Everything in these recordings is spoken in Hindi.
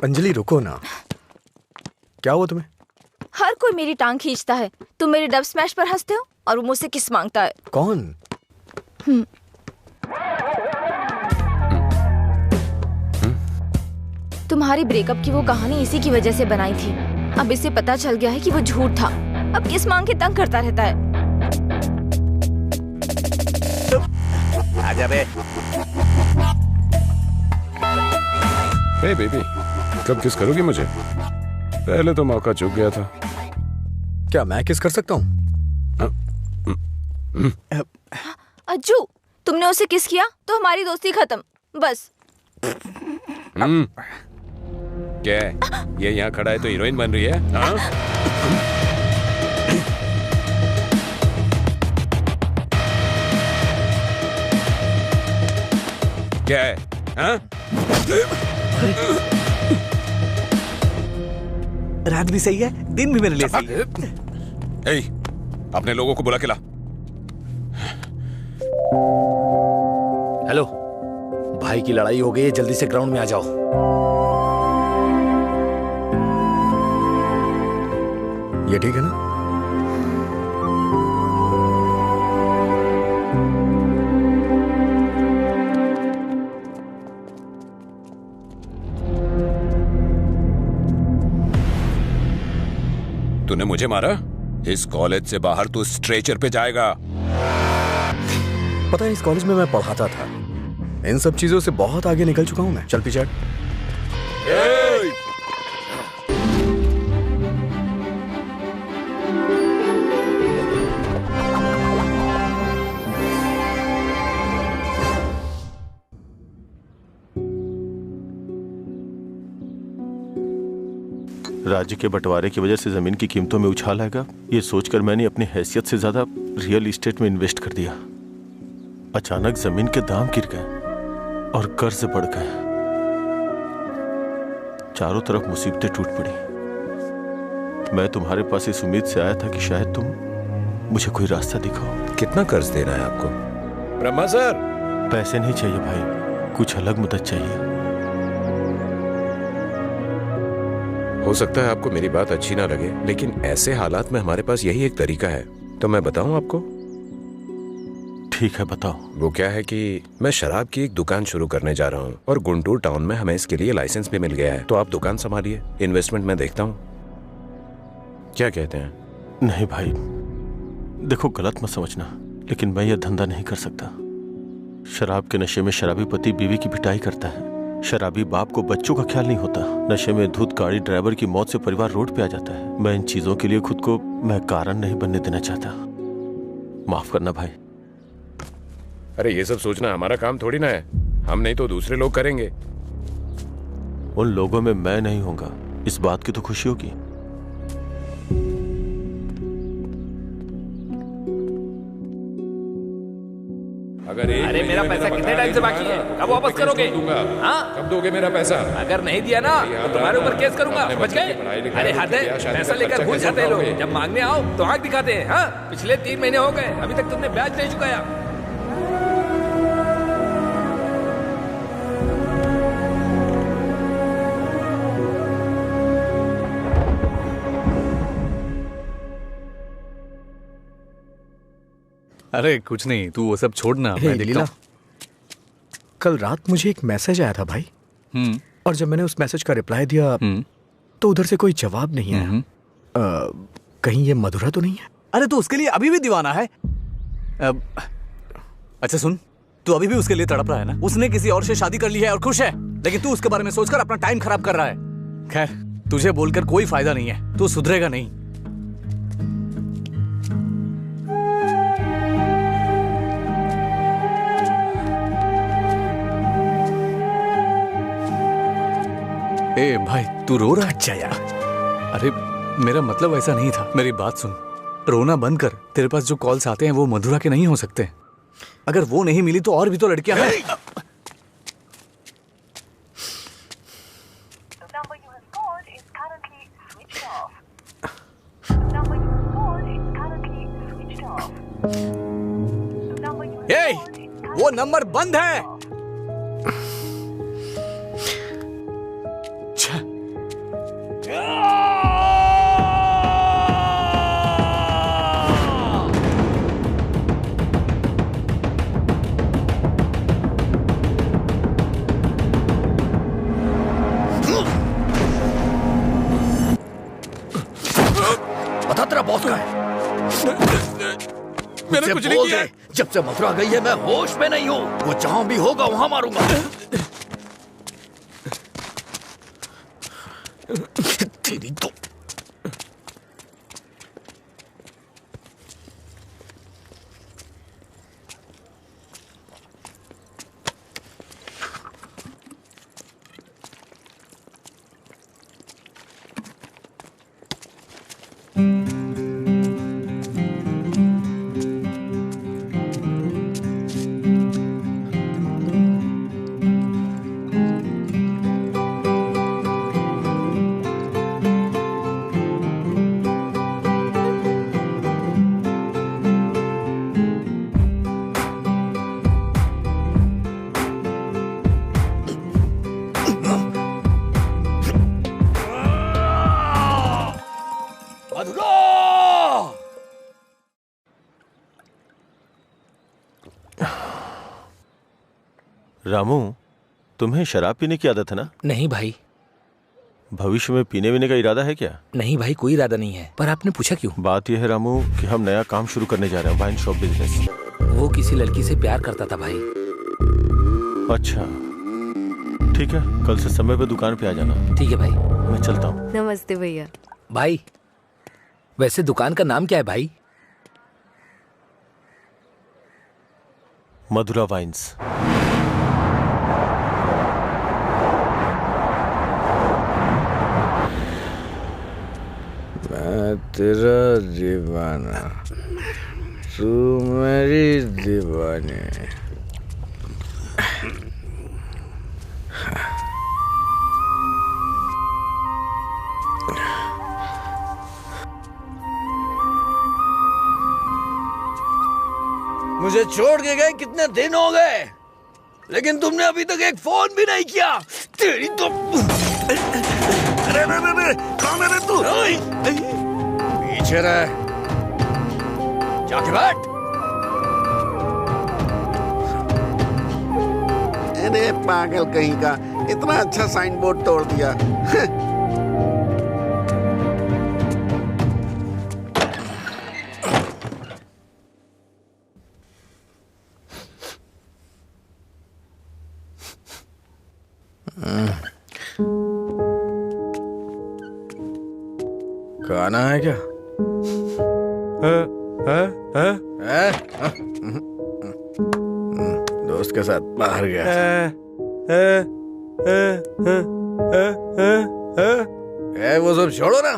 अंजलि रुको ना, क्या हुआ तुम्हें? हर कोई मेरी टांग खींचता है। तुम मेरे डब स्मैश पर हंसते हो और वो मुझसे किस मांगता है। कौन? तुम्हारी ब्रेकअप की वो कहानी इसी की वजह से बनाई थी। अब इसे पता चल गया है कि वो झूठ था। अब किस मांग के तंग करता रहता है। आजा बे। हे बेबी, कब किस करोगी मुझे? पहले तो मौका चूक गया था। क्या मैं किस कर सकता हूँ? अज्जू, तुमने उसे किस किया तो हमारी दोस्ती खत्म, बस। क्या है? ये यहाँ खड़ा है तो हीरोइन बन रही है? हाँ? क्या है? हाँ? रात भी सही है, दिन भी मेरे लिए सही है। ए, अपने लोगों को बुला के ला। हेलो, भाई की लड़ाई हो गई है, जल्दी से ग्राउंड में आ जाओ। ये ठीक है ना? तूने मुझे मारा? इस कॉलेज से बाहर तू स्ट्रेचर पे जाएगा। पता है, इस कॉलेज में मैं पढ़ाता था। इन सब चीजों से बहुत आगे निकल चुका हूं मैं। चल पीछे हट। राज्य के बंटवारे की वजह से जमीन की कीमतों में उछाल आएगा, ये सोचकर मैंने अपनी हैसियत से ज्यादा रियल एस्टेट में इन्वेस्ट कर दिया। अचानक जमीन के दाम गिर गए और कर्ज बढ़ गए। चारों तरफ मुसीबतें टूट पड़ी। मैं तुम्हारे पास इस उम्मीद से आया था कि शायद तुम मुझे कोई रास्ता दिखाओ। कितना कर्ज देना है आपको? ब्रह्मा सर, पैसे नहीं चाहिए भाई, कुछ अलग मदद चाहिए। हो सकता है आपको मेरी बात अच्छी ना लगे, लेकिन ऐसे हालात में हमारे पास यही एक तरीका है। तो मैं बताऊं आपको? ठीक है, बताओ। वो क्या है कि मैं शराब की एक दुकान शुरू करने जा रहा हूँ और गुंटूर टाउन में हमें इसके लिए लाइसेंस भी मिल गया है। तो आप दुकान संभालिए, इन्वेस्टमेंट मैं देखता हूँ। क्या कहते हैं? नहीं भाई, देखो गलत मत समझना, लेकिन मैं यह धंधा नहीं कर सकता। शराब के नशे में शराबी पति बीवी की पिटाई करता है, शराबी बाप को बच्चों का ख्याल नहीं होता, नशे में धुत गाड़ी ड्राइवर की मौत से परिवार रोड पे आ जाता है। मैं इन चीजों के लिए खुद को मैं कारण नहीं बनने देना चाहता। माफ करना भाई। अरे ये सब सोचना हमारा काम थोड़ी ना है, हम नहीं तो दूसरे लोग करेंगे। उन लोगों में मैं नहीं होगा, इस बात की तो खुशी होगी। अरे मेरा पैसा कितने टाइम से बाकी है? कब वापस करोगे? हाँ? कब दोगे मेरा पैसा? अगर नहीं दिया ना तो तुम्हारे ऊपर केस करूंगा, समझ गए? अरे हद है, पैसा लेकर भूल जाते हैं लोग, जब मांगने आओ तो आंख दिखाते हैं। हाँ? पिछले 3 महीने हो गए, अभी तक तुमने ब्याज नहीं चुकाया। अरे कुछ नहीं, तू वो सब छोड़ना, मैं देखता हूँ। कल रात मुझे एक मैसेज आया था भाई, और जब मैंने उस मैसेज का रिप्लाई दिया तो उधर से कोई जवाब नहीं आया। कहीं ये मधुरा तो नहीं है? अरे तू उसके लिए अभी भी दीवाना है? अच्छा सुन, तू अभी भी उसके लिए तड़प रहा है ना? उसने किसी और से शादी कर ली है और खुश है, लेकिन तू उसके बारे में सोचकर अपना टाइम खराब कर रहा है। खैर, तुझे बोलकर कोई फायदा नहीं है, तू सुधरेगा नहीं। ए भाई, तू रो रहा है? अच्छा यार। अरे मेरा मतलब ऐसा नहीं था, मेरी बात सुन। रोना बंद कर। तेरे पास जो कॉल्स आते हैं वो मधुरा के नहीं हो सकते। अगर वो नहीं मिली तो और भी तो लड़कियां हैं। ए, वो नंबर बंद है। तेरा बॉस का है? मैंने कुछ नहीं किया। जब से मथुरा गई है मैं होश में नहीं हूँ। वो जहां भी होगा वहां मारूंगा। तेरी तो रामू, तुम्हें शराब पीने की आदत है ना? नहीं भाई। भविष्य में पीने वीने का इरादा है क्या? नहीं भाई, कोई इरादा नहीं है। पर आपने पूछा क्यों? बात यह है रामू कि हम नया काम शुरू करने जा रहे हैं, वाइन शॉप बिजनेस। वो किसी लड़की से प्यार करता था भाई। अच्छा ठीक है, कल से समय पे दुकान पे आ जाना। ठीक है भाई, मैं चलता हूँ। नमस्ते भैया। भाई वैसे दुकान का नाम क्या है भाई? मधुरा वाइन्स। मैं तेरा दीवाना, तू मेरी दीवानी। मुझे छोड़ के गए कितने दिन हो गए, लेकिन तुमने अभी तक एक फोन भी नहीं किया। तेरी तो अरे कौन है तू? पीछे रह, जाके बैठ। अरे पागल कहीं का, इतना अच्छा साइन बोर्ड तोड़ दिया। खाना है क्या? दोस्त के साथ बाहर गया। वो सब छोड़ो ना।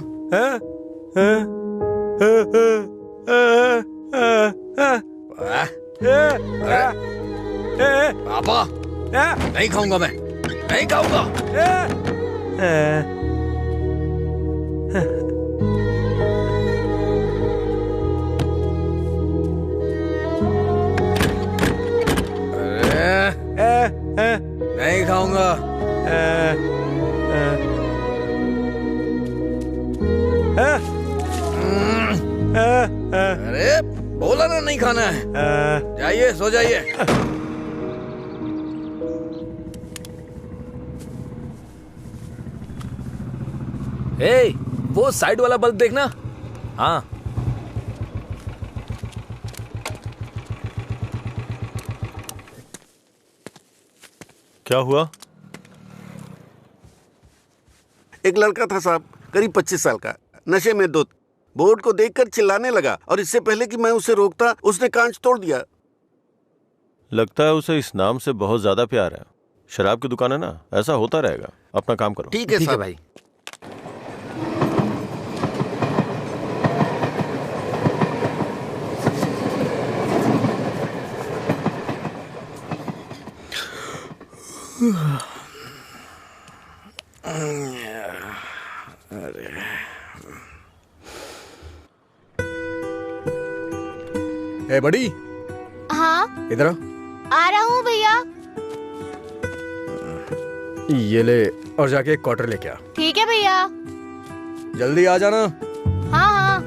पापा नहीं खाऊंगा, मैं नहीं खाऊंगा। नहीं खाऊंगा। अरे बोला ना नहीं खाना है। जाइए सो जाइए। ए, वो साइड वाला बल्ब देखना। हाँ क्या हुआ? एक लड़का था साहब, करीब 25 साल का, नशे में धुत, बोर्ड को देखकर चिल्लाने लगा और इससे पहले कि मैं उसे रोकता उसने कांच तोड़ दिया। लगता है उसे इस नाम से बहुत ज्यादा प्यार है। शराब की दुकान है ना, ऐसा होता रहेगा। अपना काम करो। ठीक है साहब। भाई। ए बड़ी, हाँ इधर आ रहा हूँ भैया। ये ले और जाके एक क्वार्टर लेके आ। ठीक है भैया। जल्दी आ जाना। हाँ हाँ।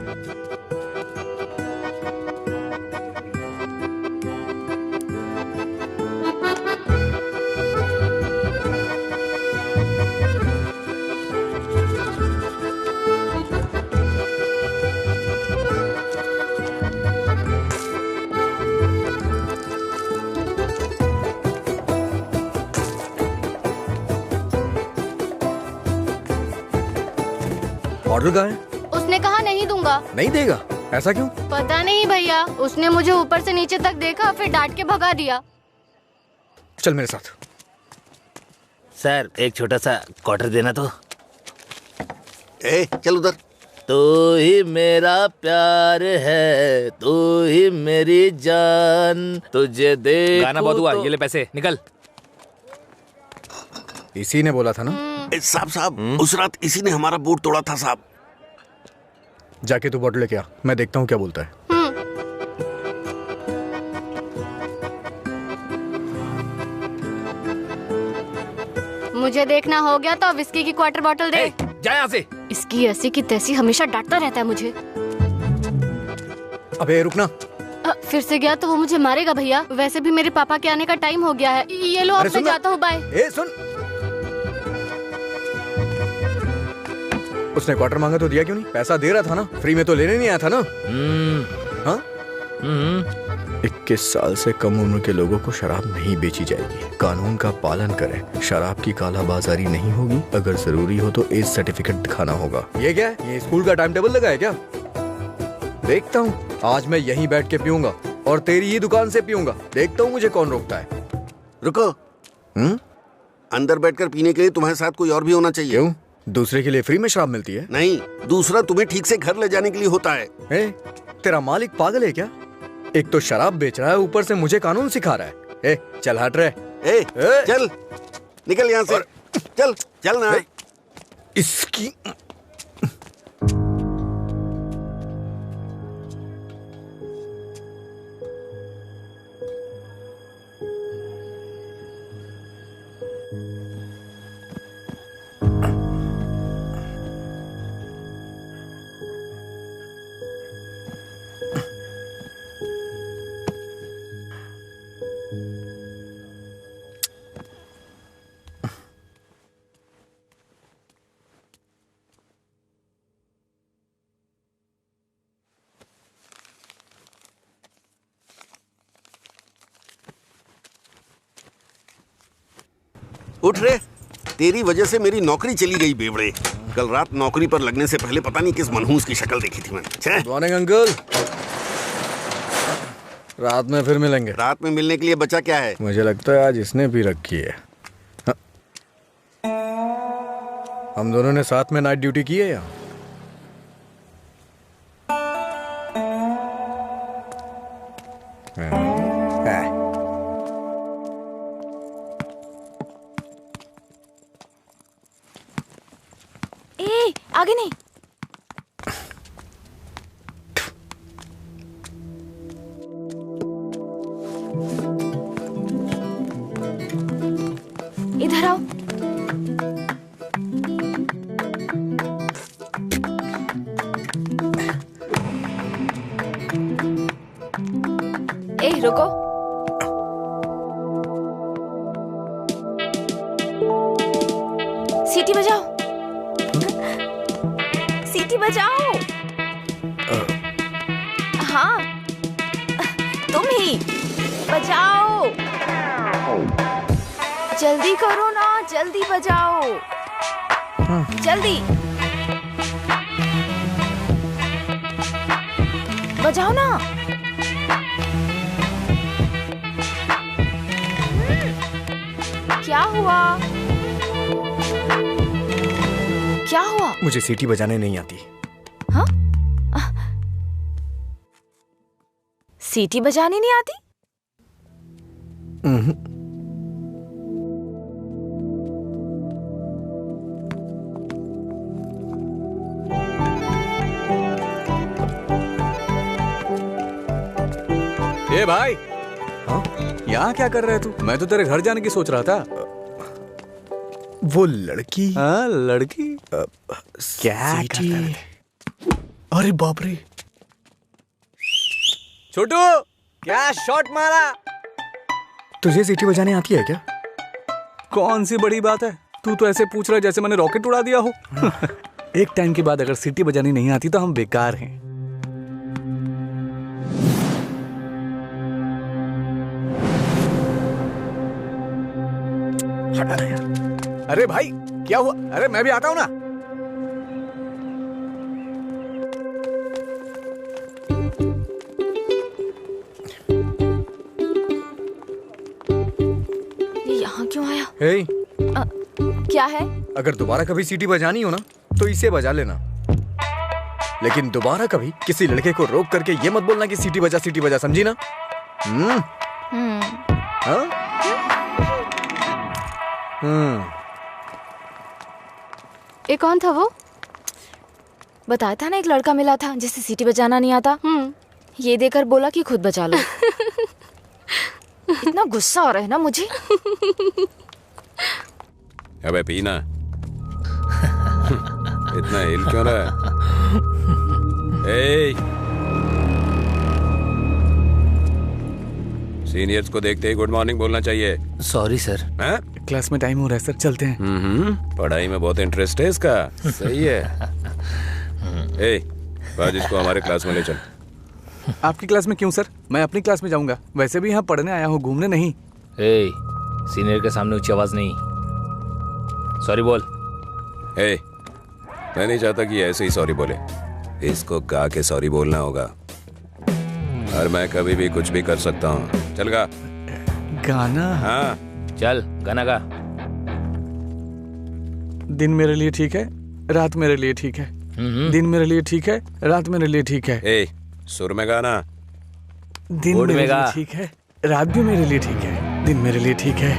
बॉटल कहाँ है? उसने कहा नहीं दूंगा। नहीं देगा? ऐसा क्यों? पता नहीं भैया, उसने मुझे ऊपर से नीचे तक देखा, फिर डांट के भगा दिया। चल मेरे साथ। सर एक छोटा सा क्वार्टर देना तो। चल उधर। तू ही मेरा प्यार है, तू ही मेरी जान, तुझे देखूं गाना बहुत हुआ, तो... ये ले पैसे, निकल। इसी ने बोला था ना? साहब उस रात इसी ने हमारा बोर्ड तोड़ा था साहब। जाके तू बॉटल लेके आ, मैं देखता हूँ क्या बोलता है। मुझे देखना हो गया तो विस्की की क्वार्टर बॉटल दे। जा यहाँ से। इसकी ऐसी की तैसी हमेशा डांटता रहता है मुझे। अबे रुकना। फिर से गया तो वो मुझे मारेगा भैया। वैसे भी मेरे पापा के आने का टाइम हो गया है। ये लो, अब मैं जाता हूँ, बाय। सुन, उसने क्वार्टर मांगा तो दिया क्यों नहीं? पैसा दे रहा था ना, फ्री में तो लेने नहीं आया था ना? हाँ? 21 साल से कम उम्र के लोगों को शराब नहीं बेची जाएगी। कानून का पालन करें। शराब की कालाबाजारी नहीं होगी। अगर जरूरी हो तो एज सर्टिफिकेट दिखाना होगा। ये क्या है? ये स्कूल का टाइम टेबल लगा है क्या? देखता हूँ, आज मैं यहीं बैठ के पीऊंगा और तेरी ही दुकान से पीऊंगा। देखता हूँ मुझे कौन रोकता है। रुको। अंदर बैठकर पीने के लिए तुम्हारे साथ कोई और भी होना चाहिए। क्यों? दूसरे के लिए फ्री में शराब मिलती है? नहीं, दूसरा तुम्हें ठीक से घर ले जाने के लिए होता है। तेरा मालिक पागल है क्या? एक तो शराब बेच रहा है, ऊपर से मुझे कानून सिखा रहा है। चल हट रहे। चल निकल यहाँ से। चल चल ना। इसकी उठ रे, तेरी वजह से मेरी नौकरी चली गई बेवड़े। कल रात नौकरी पर लगने से पहले पता नहीं किस मनहूस की शक्ल देखी थी मैंने। Good morning uncle. रात में फिर मिलेंगे। रात में मिलने के लिए बचा क्या है? मुझे लगता है आज इसने भी रखी है। हम दोनों ने साथ में नाइट ड्यूटी की है या? आगे नहीं। इधर आओ। रुको। सीटी बजाओ। सीटी बजाओ। हाँ तुम ही बजाओ। जल्दी करो ना, जल्दी बजाओ। जल्दी बजाओ ना। क्या हुआ? क्या हुआ? मुझे सीटी बजाने नहीं आती। हाँ? सीटी बजानी नहीं आती? ए भाई, हाँ? यहाँ क्या कर रहे तू? मैं तो तेरे घर जाने की सोच रहा था। वो लड़की? हाँ लड़की। क्या कर रहे थे? अरे बाप रे। छोटू, क्या शॉट मारा? तुझे सीटी बजाने आती है क्या? कौन सी बड़ी बात है? तू तो ऐसे पूछ रहा है जैसे मैंने रॉकेट उड़ा दिया हो। एक टाइम के बाद अगर सीटी बजानी नहीं आती तो हम बेकार हैं। हटा यार। अरे भाई क्या हुआ? अरे मैं भी आता हूं ना। हे, क्या है? अगर दोबारा कभी सीटी बजानी हो ना तो इसे बजा लेना, लेकिन दोबारा कभी किसी लड़के को रोक करके ये मत बोलना कि सीटी बजा, समझी ना? हाँ? ये कौन था वो? बताया था ना, एक लड़का मिला था जिसे सीटी बजाना नहीं आता। ये देकर बोला कि खुद बजा लो। इतना गुस्सा आ रहा है ना मुझे। अबे पीना। इतना हिल क्यों रहा है? सीनियर्स को देखते ही गुड मॉर्निंग बोलना चाहिए। Sorry sir. क्लास में टाइम हो रहा है सर, चलते हैं। पढ़ाई में बहुत इंटरेस्ट है इसका। सही है। आज इसको हमारे क्लास में ले चल। आपकी क्लास में क्यों सर? मैं अपनी क्लास में जाऊंगा। वैसे भी यहाँ पढ़ने आया हूँ, घूमने नहीं। सीनियर के सामने ऊंची आवाज नहीं। सॉरी बोल। मैं नहीं चाहता कि ऐसे ही सॉरी बोले। इसको गा के सॉरी बोलना होगा, और मैं कभी भी कुछ भी कर सकता हूँ। चल गा। गाना? हाँ चल गाना गा। दिन मेरे लिए ठीक है, रात मेरे लिए ठीक है। दिन मेरे लिए ठीक है, रात मेरे लिए ठीक है। सुर में गाना। दिन मेरे लिए ठीक है, रात भी मेरे लिए ठीक है। दिन मेरे लिए ठीक है,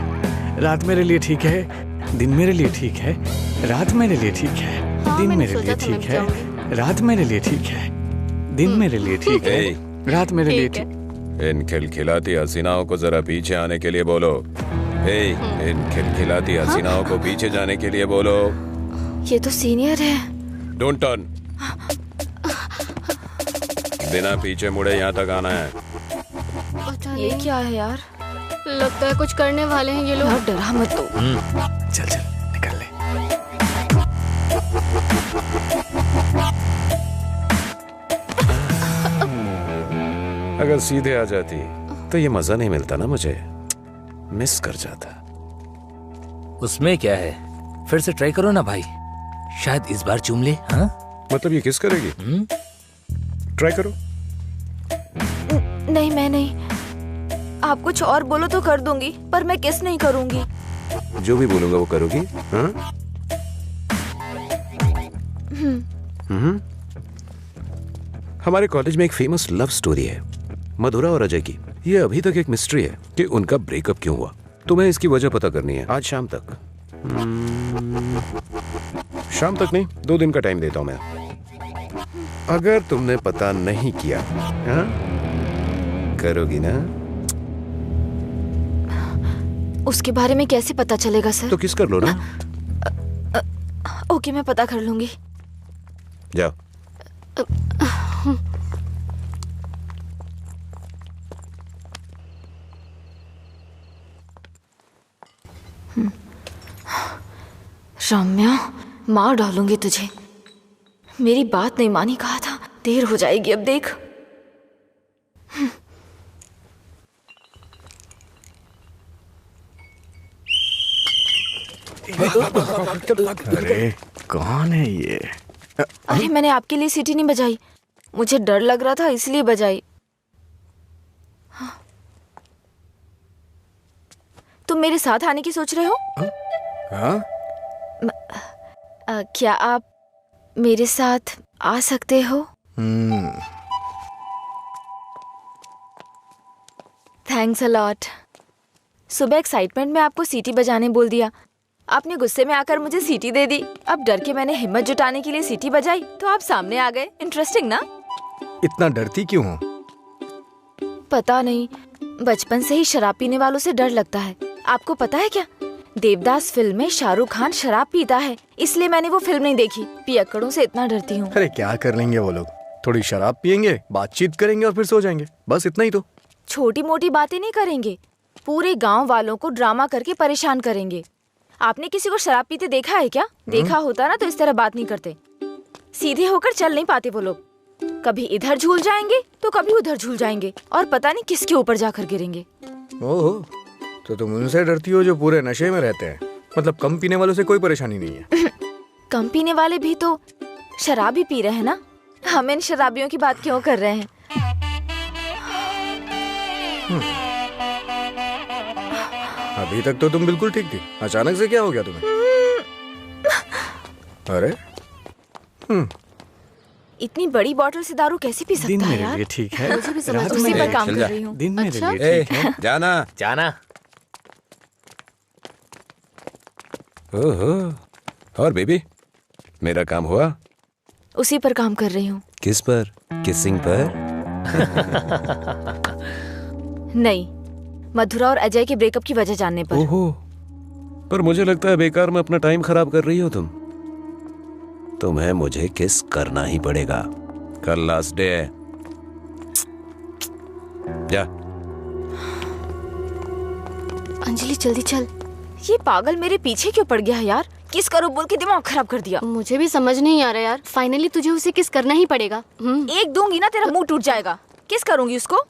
रात मेरे लिए ठीक है। दिन मेरे लिए ठीक है, रात मेरे लिए ठीक है। दिन मेरे लिए ठीक है, रात मेरे लिए ठीक है। दिन मेरे लिए ठीक है, रात मेरे लिए ठीक। इन खिलखिलाती हसीनाओं को जरा पीछे आने के लिए बोलो। इन खिलखिलाती हसीनाओं को पीछे जाने के लिए बोलो। ये तो सीनियर है। Don't turn. बिना पीछे मुड़े यहाँ तक आना है। ये क्या है यार? लगता है कुछ करने वाले हैं ये लोग। यार डरा मत तो। चल चल निकल ले। अगर सीधे आ जाती तो ये मजा नहीं मिलता ना, मुझे मिस कर जाता। उसमें क्या है, फिर से ट्राई करो ना भाई, शायद इस बार चूम ले। हाँ मतलब ये किस करेगी? ट्राई करो। नहीं मैं नहीं। आप कुछ और बोलो तो कर दूंगी, पर मैं किस नहीं करूंगी। जो भी बोलूंगा वो करोगी? हाँ? हमारे कॉलेज में एक फेमस लव स्टोरी है, मधुरा और अजय की। ये अभी तक एक मिस्ट्री है कि उनका ब्रेकअप क्यों हुआ। तुम्हें इसकी वजह पता करनी है आज शाम तक। शाम तक नहीं, 2 दिन का टाइम देता हूं मैं। अगर तुमने पता नहीं किया, हाँ? करोगी ना? उसके बारे में कैसे पता चलेगा सर? तो किस कर लो ना। ओके मैं पता कर लूंगी। जाओ। रम्या, मार डालूंगी तुझे। मेरी बात नहीं मानी, कहा था। देर हो जाएगी अब देख। अरे कौन है ये? अरे मैंने आपके लिए सीटी नहीं बजाई, मुझे डर लग रहा था इसलिए बजाई। तुम मेरे साथ आने की सोच रहे हो? हाँ? क्या आप मेरे साथ आ सकते हो? Thanks a lot. सुबह एक्साइटमेंट में आपको सीटी बजाने बोल दिया, आपने गुस्से में आकर मुझे सीटी दे दी। अब डर के मैंने हिम्मत जुटाने के लिए सीटी बजाई तो आप सामने आ गए। इंटरेस्टिंग ना? इतना डरती क्यों हो? पता नहीं, बचपन से ही शराब पीने वालों से डर लगता है। आपको पता है क्या, देवदास फिल्म में शाहरुख खान शराब पीता है, इसलिए मैंने वो फिल्म नहीं देखी। पियक्कड़ों से इतना डरती हूँ। अरे क्या कर लेंगे वो लोग, थोड़ी शराब पियेंगे, बातचीत करेंगे और फिर सो जाएंगे, बस इतना ही तो। छोटी मोटी बातें नहीं करेंगे, पूरे गांव वालों को ड्रामा करके परेशान करेंगे। आपने किसी को शराब पीते देखा है क्या? देखा होता ना तो इस तरह बात नहीं करते। सीधे होकर चल नहीं पाते वो लोग, कभी इधर झूल जाएंगे तो कभी उधर झूल जाएंगे और पता नहीं किसके ऊपर जाकर गिरेंगे। ओहो, तो तुम उनसे डरती हो जो पूरे नशे में रहते हैं। मतलब कम पीने वालों से कोई परेशानी नहीं है। कम पीने वाले भी तो शराब ही पी रहे हैं ना, हम इन शराबियों की बात क्यों कर रहे हैं? अभी तक तो तुम बिल्कुल ठीक थी, अचानक से क्या हो गया तुम्हें? अरे इतनी बड़ी बोतल से दारू कैसे पी सकता है यार? ठीक है, मुझे भी समझ उसी पर काम कर रही हूँ। दिन मेरे लिए ठीक है। जाना जाना। ओहो, और बेबी मेरा काम हुआ? उसी पर काम कर रही हूँ। किस पर? किसिंग पर? नहीं, मधुरा और अजय के ब्रेकअप की वजह जानने पर। ओहो, पर मुझे लगता है बेकार में अपना टाइम खराब कर रही हो तुम। तुम्हें मुझे किस करना ही पड़ेगा। कल लास्ट डे है। जा। अंजलि जल्दी चल। ये पागल मेरे पीछे क्यों पड़ गया है यार? किस करो बोल के दिमाग खराब कर दिया। मुझे भी समझ नहीं आ रहा यार। फाइनली तुझे उसे किस करना ही पड़ेगा। एक दूंगी ना तेरा मुंह टूट जाएगा। किस करूंगी उसको?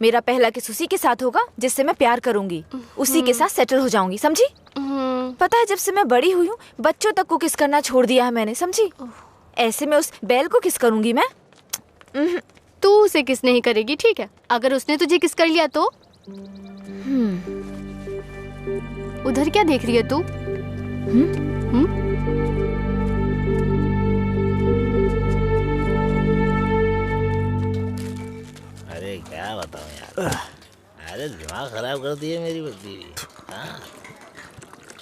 मेरा पहला किस उसी के साथ होगा जिससे मैं प्यार करूंगी। उसी के साथ सेटल हो जाऊंगी, समझी? पता है जब से मैं बड़ी हुई हूँ बच्चों तक को किस करना छोड़ दिया है मैंने, समझी? ऐसे में उस बैल को किस करूंगी मैं? तू उसे किस नहीं करेगी, ठीक है? अगर उसने तुझे किस कर लिया तो? उधर क्या देख रही है तू? अरे क्या बताऊं यार, अरे दिमाग खराब कर दिए मेरी बीवी।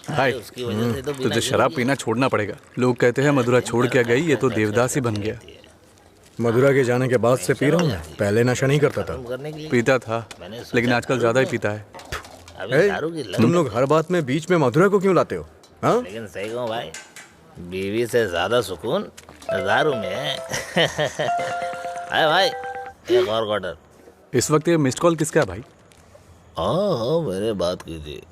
हाय, उसकी वजह से तो तुझे शराब पीना छोड़ना पड़ेगा। लोग कहते हैं मधुरा छोड़ के गई, ये तो देवदास ही बन गया। मधुरा के जाने के बाद से पी रहा हूँ मैं। पहले नशा नहीं करता था। पीता था, लेकिन आजकल ज्यादा ही पीता है। तुम लोग हर बात में बीच में मधुरा को क्यों लाते हो? हाँ? लेकिन सही कहूँ भाई, बीवी से ज्यादा सुकून दारू में है। अरे भाई, एक और क्वार्टर। इस वक्त ये मिस्ड कॉल किसका है भाई? हाँ, मैंने बात की थी।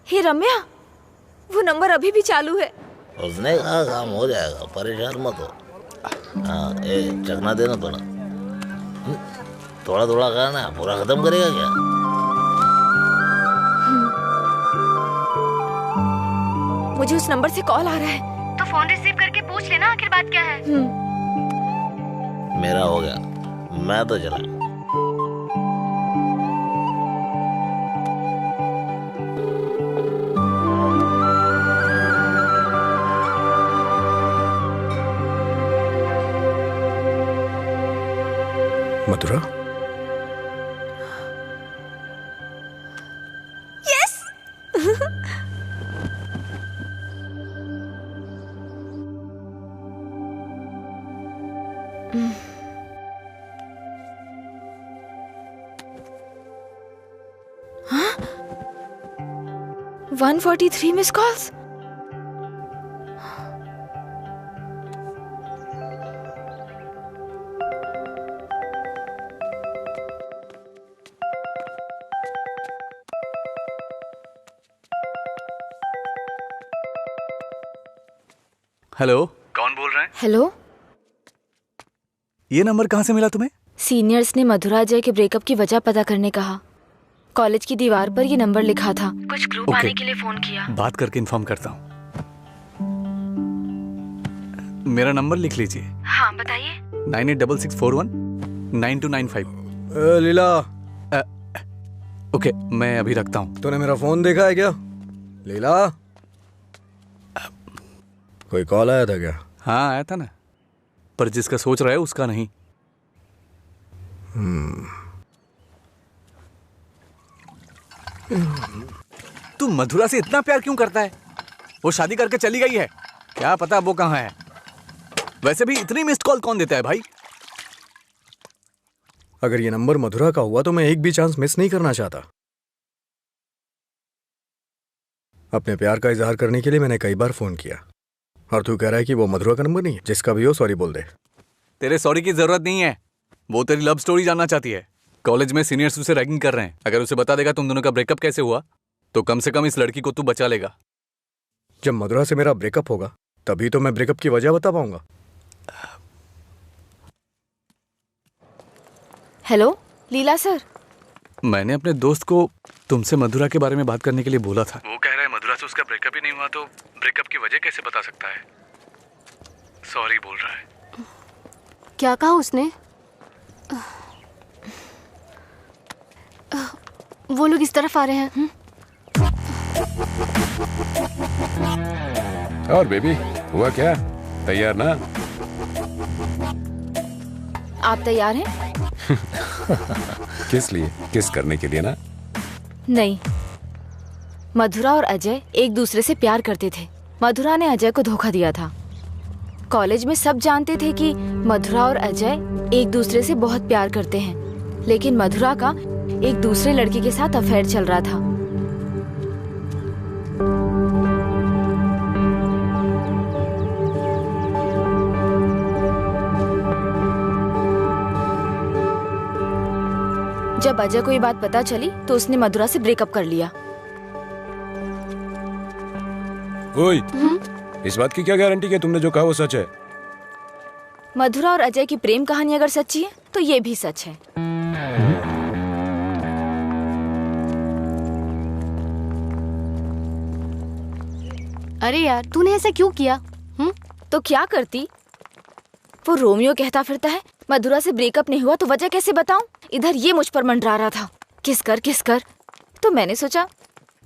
हे रम्या, वो नंबर अभी भी चालू है। उसने कहा काम हो जाएगा, परेशान मत हो। हाँ, चखना देना थोड़ा। थोड़ा थोड़ा खाना, पूरा खत्म करेगा क्या? मुझे उस नंबर से कॉल आ रहा है। तो फोन रिसीव करके पूछ लेना आखिर बात क्या है। मेरा हो गया, मैं तो चला। मधुरा? यस। 143 miss calls. हेलो, कौन बोल रहे हैं? हेलो, ये नंबर कहाँ से मिला तुम्हें? सीनियर्स ने मधुरा अजय के ब्रेकअप की वजह पता करने कहा। कॉलेज की दीवार पर ये नंबर लिखा था। कुछ ग्रुप आने के लिए फोन किया। बात करके इन्फॉर्म करता हूँ। मेरा नंबर लिख लीजिए। हाँ बताइए। 9866419295। लीला। ओके, मैं अभी रखता हूँ। तूने मेरा फोन देखा है क्या लीला? कोई कॉल आया था क्या? हाँ आया था ना, पर जिसका सोच रहा है उसका नहीं। तू मधुरा से इतना प्यार क्यों करता है? वो शादी करके चली गई है, क्या पता वो कहाँ है। वैसे भी इतनी मिस्ड कॉल कौन देता है भाई? अगर ये नंबर मधुरा का हुआ तो मैं एक भी चांस मिस नहीं करना चाहता। अपने प्यार का इजहार करने के लिए मैंने कई बार फोन किया, और तू कह रहा है कि वो मधुरा का नंबर नहीं है? जिसका भी हो सॉरी बोल दे। तेरे सॉरी की जरूरत नहीं है, वो तेरी लव स्टोरी जानना चाहती है। कॉलेज में सीनियर्स उसे रैगिंग कर रहे हैं। अगर उसे बता देगा तुम दोनों का ब्रेकअप कैसे हुआ तो कम से कम इस लड़की को तू बचा लेगा। जब मधुरा से मेरा ब्रेकअप होगा तभी तो मैं ब्रेकअप की वजह बता पाऊंगा। हेलो लीला सर। मैंने अपने दोस्त को तुमसे मधुरा के बारे में बात करने के लिए बोला था। वो कह रहा है मधुरा से उसका ब्रेकअप ही नहीं हुआ तो ब्रेकअप की वजह कैसे बता सकता है। सॉरी बोल रहा है। क्या कहा उसने? वो लोग इस तरफ आ रहे हैं। और बेबी हुआ क्या? तैयार ना? आप तैयार हैं? किस लिए? किस करने के लिए ना? नहीं, मधुरा और अजय एक दूसरे से प्यार करते थे। मधुरा ने अजय को धोखा दिया था। कॉलेज में सब जानते थे कि मधुरा और अजय एक दूसरे से बहुत प्यार करते हैं, लेकिन मधुरा का एक दूसरे लड़के के साथ अफेयर चल रहा था। जब अजय को ये बात पता चली तो उसने मधुरा से ब्रेकअप कर लिया। ओए, इस बात की क्या गारंटी कि तुमने जो कहा वो सच है? मधुरा और अजय की प्रेम कहानी अगर सच्ची है तो ये भी सच है। अरे यार, तूने ऐसा क्यों किया? तो क्या करती? वो रोमियो कहता फिरता है मधुरा से ब्रेकअप नहीं हुआ तो वजह कैसे बताऊं? इधर ये मुझ पर मंडरा रहा था, किस कर। तो मैंने सोचा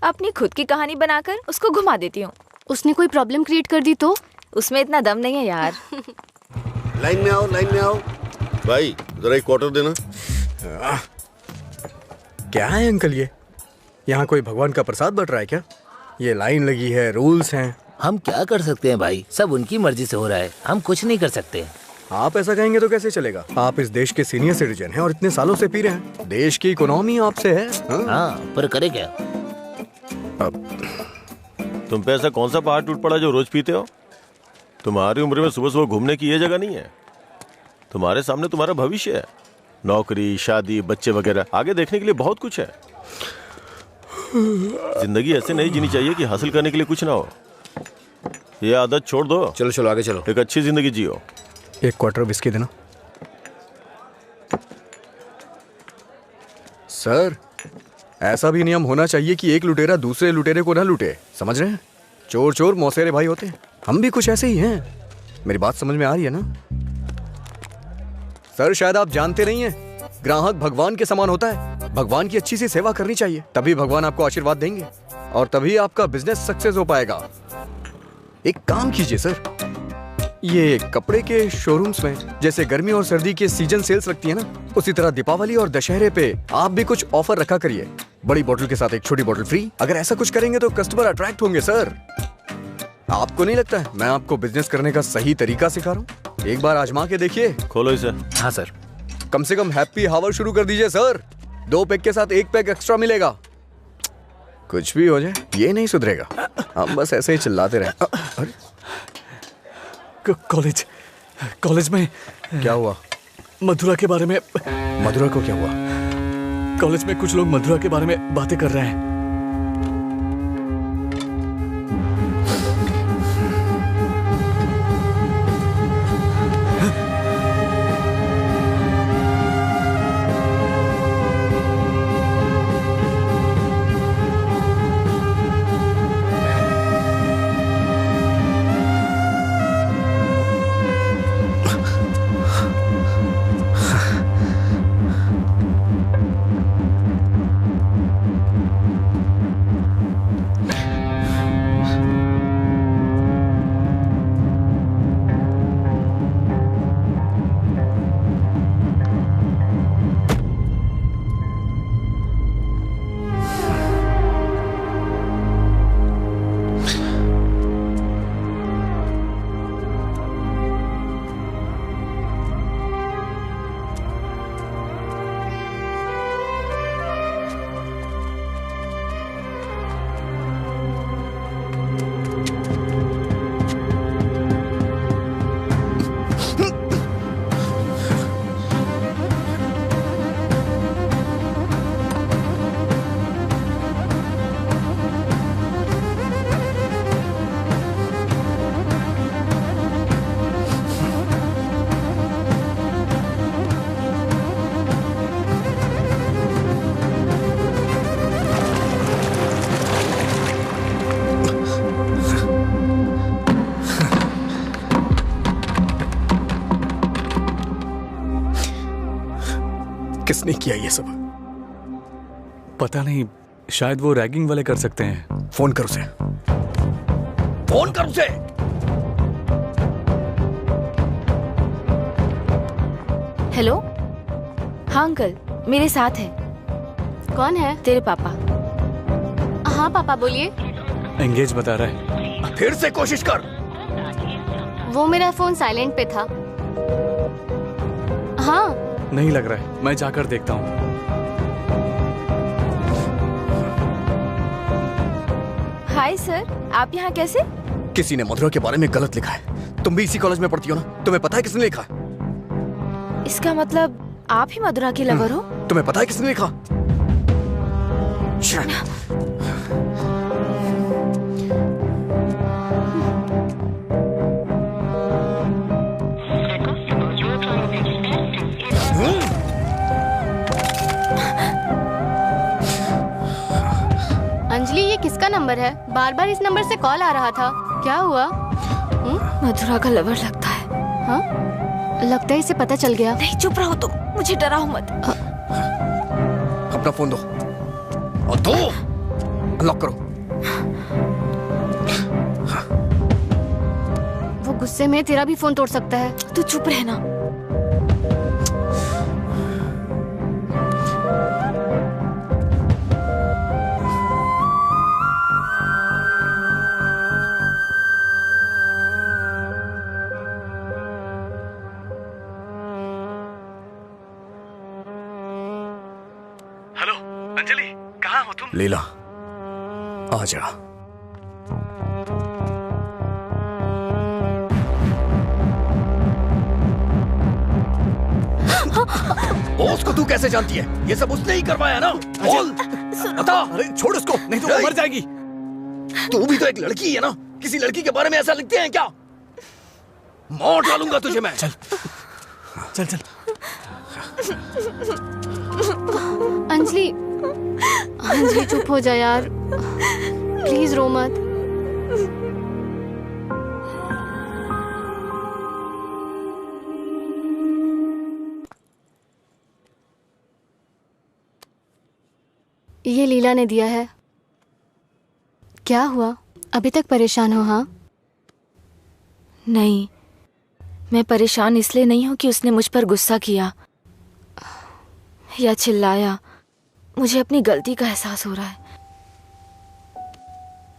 अपनी खुद की कहानी बनाकर उसको घुमा देती हूँ। उसने कोई प्रॉब्लम क्रिएट कर दी तो? उसमें इतना दम नहीं है यार। लाइन में आओ। भाई जरा एक क्वार्टर देना। क्या है अंकल ये? यहाँ कोई भगवान का प्रसाद बट रहा है क्या? ये लाइन लगी है, रूल्स हैं। हम क्या कर सकते हैं भाई, सब उनकी मर्जी से हो रहा है, हम कुछ नहीं कर सकते। आप ऐसा कहेंगे तो कैसे चलेगा? आप इस देश के सीनियर सिटीजन हैं और इतने सालों से पी रहे हैं। देश की इकोनॉमी आपसे है। हाँ, पर करे क्या? तुम पे ऐसा कौन सा पहाड़ टूट पड़ा जो रोज पीते हो? तुम्हारी उम्र में सुबह सुबह घूमने की ये जगह नहीं है। तुम्हारे सामने तुम्हारा भविष्य है, नौकरी, शादी, बच्चे वगैरह। आगे देखने के लिए बहुत कुछ है। जिंदगी ऐसे नहीं जीनी चाहिए कि हासिल करने के लिए कुछ ना हो। ये आदत छोड़ दो। चलो आगे चलो। एक अच्छी जिंदगी जियो। एक क्वार्टर विस्की देना। सर, ऐसा भी नियम होना चाहिए कि एक लुटेरा दूसरे लुटेरे को ना लूटे, समझ रहे हैं? चोर मौसेरे भाई होते हैं। हम भी कुछ ऐसे ही हैं। मेरी बात समझ में आ रही है ना? सर, शायद आप जानते नहीं हैं, ग्राहक भगवान के समान होता है। भगवान की अच्छी सी सेवा करनी चाहिए, तभी भगवान आपको आशीर्वाद देंगे और तभी आपका बिजनेस सक्सेस हो पाएगा। एक काम कीजिए सर, ये कपड़े के शोरूम्स में जैसे गर्मी और सर्दी के सीजन सेल्स लगती है ना, उसी तरह दीपावली और दशहरे पे आप भी कुछ ऑफर रखा करिए। बड़ी बोतल के साथ एक छोटी बोतल फ्री। अगर ऐसा कुछ करेंगे तो कस्टमर अट्रैक्ट होंगे सर। आपको नहीं लगता है मैं आपको बिजनेस करने का सही तरीका सिखा रहा हूँ? एक बार आजमा के देखिए। खोलो इसे। हाँ सर। कम से कम हैप्पी हावर शुरू कर दीजिए सर। 2 पैक के साथ 1 पैक एक्स्ट्रा मिलेगा। कुछ भी हो जाए ये नहीं सुधरेगा, हम बस ऐसे ही चिल्लाते रहे। कॉलेज में क्या हुआ? मधुरा के बारे में। मधुरा को क्या हुआ? कॉलेज में कुछ लोग मधुरा के बारे में बातें कर रहे हैं। किसने किया ये सब? पता नहीं, शायद वो रैगिंग वाले कर सकते हैं। फोन कर उसे, फोन कर उसे। हेलो, हाँ अंकल, मेरे साथ है। कौन है? तेरे पापा। हाँ पापा बोलिए। एंगेज बता रहा है। फिर से कोशिश कर। वो मेरा फोन साइलेंट पे था। हाँ। नहीं लग रहा है, मैं जाकर देखता हूँ। हाय सर, आप यहाँ कैसे? किसी ने मधुरा के बारे में गलत लिखा है। तुम भी इसी कॉलेज में पढ़ती हो ना? तुम्हें पता है किसने लिखा? इसका मतलब आप ही मधुरा के लवर हो? तुम्हें पता है किसने लिखा? अंजलि, ये किसका नंबर है? बार बार इस नंबर से कॉल आ रहा था। क्या हुआ? मधुरा का लवर लगता है। हाँ? लगता है इसे पता चल गया। नहीं, चुप रहो तुम, मुझे डराओ मत। अपना फोन दो और दो, लॉक करो। वो गुस्से में तेरा भी फोन तोड़ सकता है। तू चुप रहना। हेलो अंजलि, कहाँ हो तुम? लीला, आ जा। बॉस को तू कैसे जानती है? ये सब उसने ही करवाया ना? बोल, बता। अरे छोड़ उसको, नहीं तो वो मर जाएगी। तू भी तो एक लड़की है ना? किसी लड़की के बारे में ऐसा लिखते हैं क्या? मार डालूंगा तुझे मैं। चल चल चल। अंजलि, अंजलि चुप हो जा यार, प्लीज रो मत। ये लीला ने दिया है। क्या हुआ, अभी तक परेशान हो? हाँ? नहीं, मैं परेशान इसलिए नहीं हूँ कि उसने मुझ पर गुस्सा किया या चिल्लाया। मुझे अपनी गलती का एहसास हो रहा है।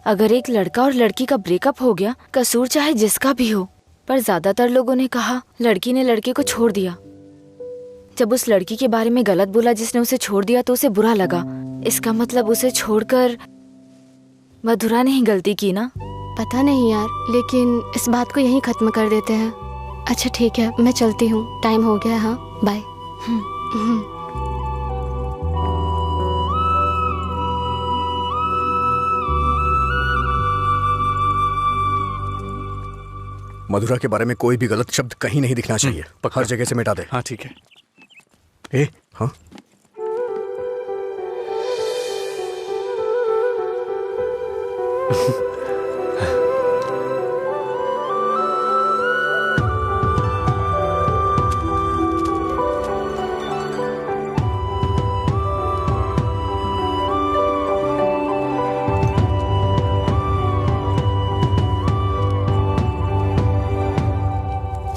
अगर एक लड़का और लड़की का ब्रेकअप हो गया, कसूर चाहे जिसका भी हो, पर ज्यादातर लोगों ने कहा लड़की ने लड़के को छोड़ दिया। जब उस लड़की के बारे में गलत बोला जिसने उसे छोड़ दिया तो उसे बुरा लगा। इसका मतलब उसे छोड़कर मधुरा ने ही गलती की ना? पता नहीं यार, लेकिन इस बात को यहीं खत्म कर देते हैं। अच्छा ठीक है, मैं चलती हूँ, टाइम हो गया। हाँ बाय। मधुरा के बारे में कोई भी गलत शब्द कहीं नहीं दिखना चाहिए। हर जगह से मिटा दे। हाँ ठीक है। ए, हाँ?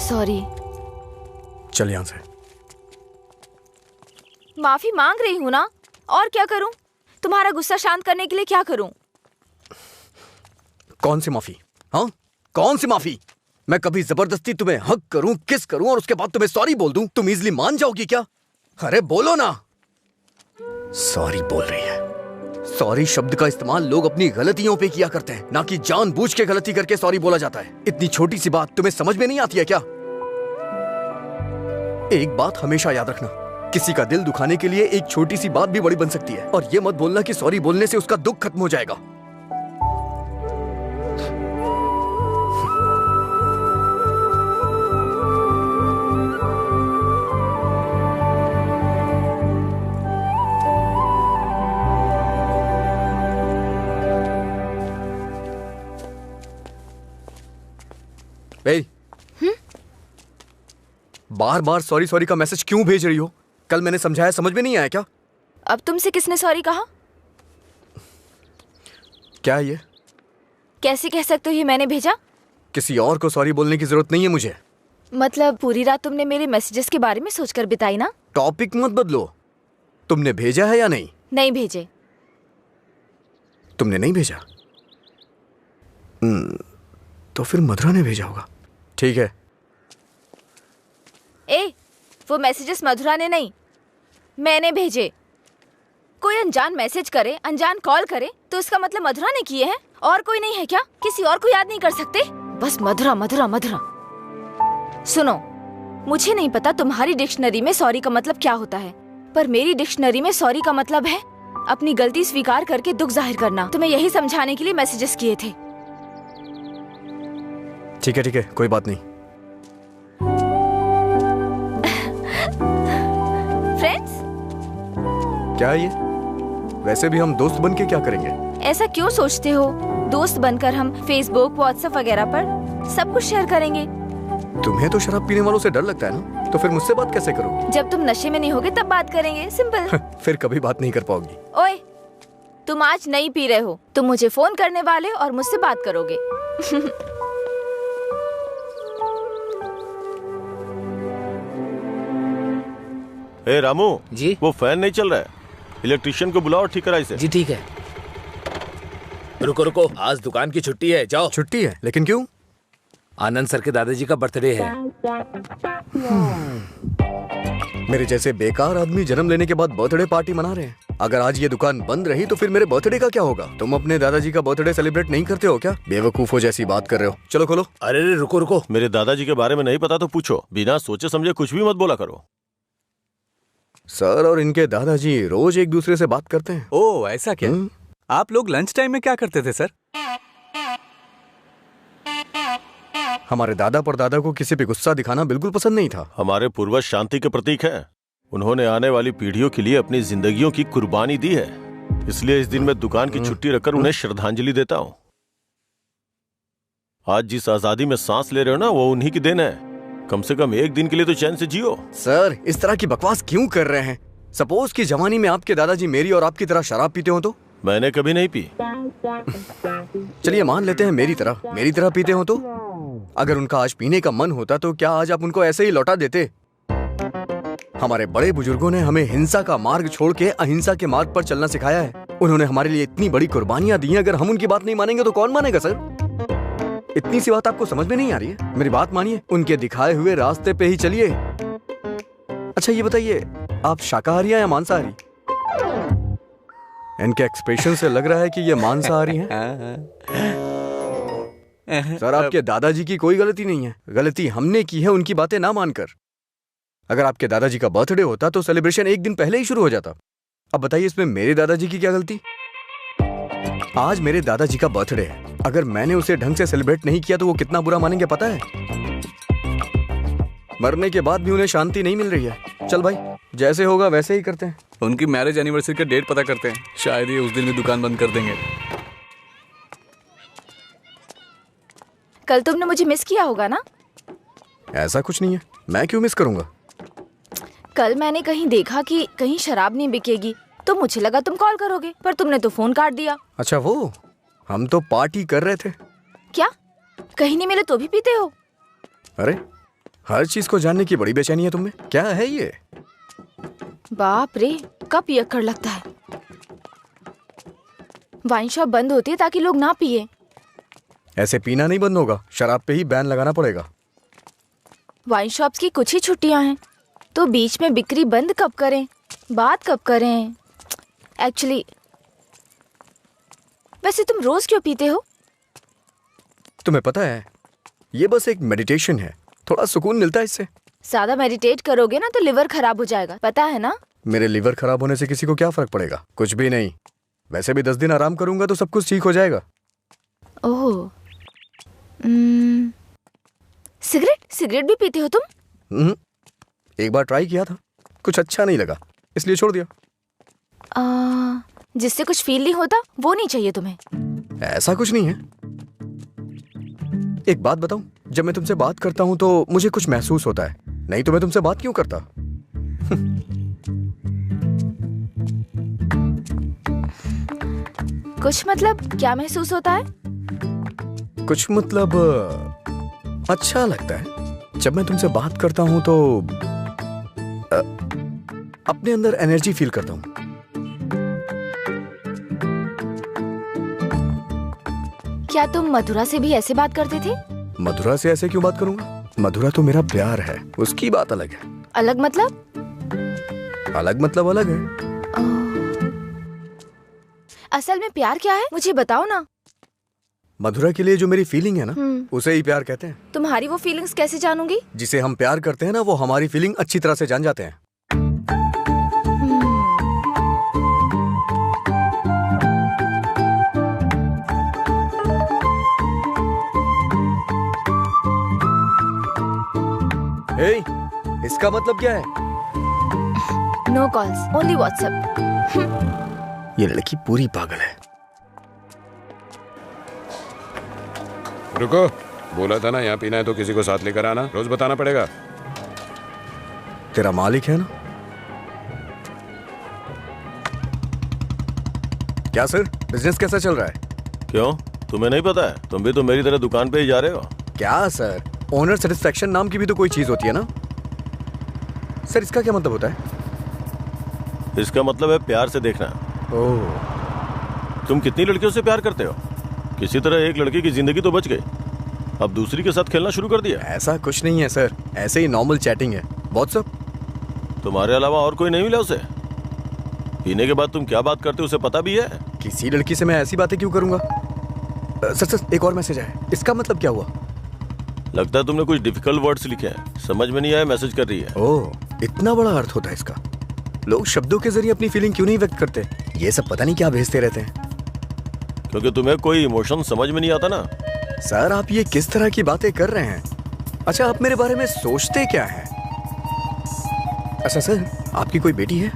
सॉरी। चल यहाँ से। माफी मांग रही हूँ ना, और क्या करूँ? तुम्हारा गुस्सा शांत करने के लिए क्या करूँ? कौन सी माफी? हाँ, कौन सी माफी? मैं कभी जबरदस्ती तुम्हें हक करूं, किस करूं और उसके बाद तुम्हें सॉरी बोल दूं? तुम इजीली मान जाओगी क्या? अरे बोलो ना। सॉरी बोल रही है। सॉरी शब्द का इस्तेमाल लोग अपनी गलतियों पे किया करते हैं, ना कि जानबूझ के गलती करके सॉरी बोला जाता है। इतनी छोटी सी बात तुम्हें समझ में नहीं आती है क्या? एक बात हमेशा याद रखना, किसी का दिल दुखाने के लिए एक छोटी सी बात भी बड़ी बन सकती है। और ये मत बोलना कि सॉरी बोलने से उसका दुख खत्म हो जाएगा। बार बार सॉरी सॉरी का मैसेज क्यों भेज रही हो? कल मैंने समझाया, समझ में नहीं आया क्या? अब तुमसे किसने सॉरी कहा? क्या ये? कैसे कह सकते हो ये मैंने भेजा? किसी और को सॉरी बोलने की जरूरत नहीं है मुझे। मतलब पूरी रात तुमने मेरे मैसेजेस के बारे में सोचकर बिताई ना? टॉपिक मत बदलो। तुमने भेजा है या नहीं? नहीं भेजे। तुमने नहीं भेजा? तो फिर मधुरा ने भेजा होगा। ठीक है। वो मैसेजेस मधुरा ने नहीं, मैंने भेजे। कोई अनजान मैसेज करे, अनजान कॉल करे तो इसका मतलब मधुरा ने किए हैं? और कोई नहीं है क्या? किसी और को याद नहीं कर सकते? बस मधुरा मधुरा मधुरा। सुनो, मुझे नहीं पता तुम्हारी डिक्शनरी में सॉरी का मतलब क्या होता है, पर मेरी डिक्शनरी में सॉरी का मतलब है अपनी गलती स्वीकार करके दुख जाहिर करना। तुम्हें यही समझाने के लिए मैसेजेस किए थे। ठीक है, कोई बात नहीं। फ्रेंड्स? क्या ये? वैसे भी हम दोस्त बन के क्या करेंगे? ऐसा क्यों सोचते हो? दोस्त बनकर हम फेसबुक, व्हाट्सएप वगैरह पर सब कुछ शेयर करेंगे। तुम्हें तो शराब पीने वालों से डर लगता है ना, तो फिर मुझसे बात कैसे करोगे? जब तुम नशे में नहीं होगे तब बात करेंगे, सिंपल। फिर कभी बात नहीं कर पाओगी। ओए, तुम आज नहीं पी रहे हो, तुम मुझे फोन करने वाले और मुझसे बात करोगे। ए रामू जी, वो फैन नहीं चल रहा है, इलेक्ट्रिशियन को बुलाओ, ठीक कराइए से। जी ठीक है। रुको रुको, आज दुकान की छुट्टी है, जाओ। छुट्टी है? लेकिन क्यों? आनंद सर के दादाजी का बर्थडे है। मेरे जैसे बेकार आदमी जन्म लेने के बाद बर्थडे पार्टी मना रहे हैं। अगर आज ये दुकान बंद रही तो फिर मेरे बर्थडे का क्या होगा? तुम अपने दादाजी का बर्थडे सेलिब्रेट नहीं करते हो क्या? बेवकूफों जैसी बात कर रहे हो। चलो खोलो। अरे रुको रुको, मेरे दादाजी के बारे में नहीं पता तो पूछो, बिना सोचे समझे कुछ भी मत बोला करो। सर और इनके दादाजी रोज एक दूसरे से बात करते हैं। ओह, ऐसा क्या? आप लोग लंच टाइम में क्या करते थे सर? हमारे दादा परदादा को किसी पे गुस्सा दिखाना बिल्कुल पसंद नहीं था। हमारे पूर्वज शांति के प्रतीक हैं। उन्होंने आने वाली पीढ़ियों के लिए अपनी जिंदगियों की कुर्बानी दी है, इसलिए इस दिन मैं दुकान की छुट्टी रखकर उन्हें श्रद्धांजलि देता हूँ। आज जिस आजादी में सांस ले रहे हो ना, वो उन्हीं की देन है। कम से कम एक दिन के लिए तो चैन से जियो। सर, इस तरह की बकवास क्यों कर रहे हैं? सपोज कि जवानी में आपके दादाजी मेरी और आपकी तरह शराब पीते हो तो? मैंने कभी नहीं पी। चलिए मान लेते हैं मेरी तरह पीते हो तो? अगर उनका आज पीने का मन होता तो क्या आज आप उनको ऐसे ही लौटा देते? हमारे बड़े बुजुर्गों ने हमें हिंसा का मार्ग छोड़ के अहिंसा के मार्ग पर चलना सिखाया है। उन्होंने हमारे लिए इतनी बड़ी कुर्बानियां दी हैं, अगर हम उनकी बात नहीं मानेंगे तो कौन मानेगा सर? इतनी सी बात आपको समझ में नहीं आ रही है? मेरी बात मानिए, उनके दिखाए हुए रास्ते पे ही चलिए। अच्छा ये बताइए, आप शाकाहारी हैं या मांसाहारी? इनके एक्सप्रेशन से लग रहा है कि ये मांसाहारी हैं। सर, आपके दादाजी की कोई गलती नहीं है, गलती हमने की है उनकी बातें ना मानकर। अगर आपके दादाजी का बर्थडे होता तो सेलिब्रेशन एक दिन पहले ही शुरू हो जाता। अब बताइए इसमें मेरे दादाजी की क्या गलती? आज मेरे दादाजी का बर्थडे है, अगर मैंने उसे ढंग से सेलिब्रेट नहीं किया तो वो कितना बुरा मानेंगे पता है? मरने के बाद भी उन्हें शांति नहीं मिल रही है। चल भाई, जैसे होगा वैसे ही करते हैं। उनकी मैरिज एनिवर्सरी का डेट पता करते हैं, शायद ये उस दिन भी दुकान बंद कर देंगे। कल तुमने मुझे मिस किया होगा ना? ऐसा कुछ नहीं है, मैं क्यों मिस करूंगा? कल मैंने कहीं देखा कि कहीं शराब नहीं बिकेगी, तो मुझे लगा तुम कॉल करोगे, पर तुमने तो फोन काट दिया। अच्छा वो, हम तो पार्टी कर रहे थे। क्या? कहीं नहीं मिले तो भी पीते हो? अरे, हर चीज को जानने की बड़ी बेचैनी है तुम्हें। क्या है ये? बाप रे, कब पियक्कड़ लगता है। वाइन शॉप बंद होती है ताकि लोग ना पिए। ऐसे पीना नहीं बंद होगा, शराब पे ही बैन लगाना पड़ेगा। वाइन शॉप्स की कुछ ही छुट्टियां हैं, तो बीच में बिक्री बंद कब करें, बात कब करें? एक्चुअली वैसे तुम रोज क्यों पीते हो? तुम्हें पता है, ये बस एक मेडिटेशन है, थोड़ा सुकून मिलता है इससे। ज्यादा मेडिटेट करोगे ना तो लिवर खराब हो जाएगा, पता है ना? मेरे लिवर खराब होने से किसी को क्या फर्क पड़ेगा? कुछ भी नहीं। वैसे भी 10 दिन आराम करूंगा तो सब कुछ ठीक हो जाएगा। ओह, सिगरेट भी पीते हो तुम? एक बार ट्राई किया था, कुछ अच्छा नहीं लगा, इसलिए छोड़ दिया। जिससे कुछ फील नहीं होता वो नहीं चाहिए तुम्हें? ऐसा कुछ नहीं है। एक बात बताऊं, जब मैं तुमसे बात करता हूं तो मुझे कुछ महसूस होता है, नहीं तो मैं तुमसे बात क्यों करता? कुछ मतलब क्या महसूस होता है? कुछ मतलब अच्छा लगता है। जब मैं तुमसे बात करता हूँ तो अपने अंदर एनर्जी फील करता हूँ। क्या तुम मधुरा से भी ऐसे बात करते थे? मधुरा से ऐसे क्यों बात करूंगा? मधुरा तो मेरा प्यार है, उसकी बात अलग है। अलग मतलब? अलग मतलब अलग है। असल में प्यार क्या है मुझे बताओ ना। मधुरा के लिए जो मेरी फीलिंग है ना, उसे ही प्यार कहते हैं। तुम्हारी वो फीलिंग्स कैसे जानूंगी? जिसे हम प्यार करते हैं ना, वो हमारी फीलिंग अच्छी तरह से जान जाते हैं। हे, इसका मतलब क्या है? No calls, only WhatsApp. ये लड़की पूरी पागल है। रुको, बोला था ना यहाँ पीना है तो किसी को साथ लेकर आना, रोज बताना पड़ेगा। तेरा मालिक है ना? क्या सर, बिजनेस कैसा चल रहा है? क्यों, तुम्हें नहीं पता है? तुम भी तो मेरी तरह दुकान पे ही जा रहे हो। क्या सर, ओनर सेटिस्फेक्शन नाम की भी तो कोई चीज होती है ना? सर इसका क्या मतलब होता है? इसका मतलब है प्यार से देखना। ओह। तुम कितनी लड़कियों से प्यार करते हो? किसी तरह एक लड़की की जिंदगी तो बच गई, अब दूसरी के साथ खेलना शुरू कर दिया। ऐसा कुछ नहीं है सर, ऐसे ही नॉर्मल चैटिंग है। व्हाट्सएप। तुम्हारे अलावा और कोई नहीं मिला उसे? पीने के बाद तुम क्या बात करते हो उसे पता भी है? किसी लड़की से मैं ऐसी बातें क्यों करूंगा? सर एक और मैसेज आया, इसका मतलब क्या हुआ? लगता है तुमने कुछ डिफिकल्ट वर्ड्स लिखे हैं, समझ में नहीं आया, मैसेज कर रही है। ओह, इतना बड़ा अर्थ होता है इसका। लोग शब्दों के जरिए अपनी फीलिंग क्यों नहीं व्यक्त करते? ये सब पता नहीं क्या भेजते रहते हैं। क्योंकि तुम्हें कोई इमोशन समझ में नहीं आता ना। सर आप ये किस तरह की बातें कर रहे हैं? अच्छा, आप मेरे बारे में सोचते क्या हैं? अच्छा सर, आपकी कोई बेटी है?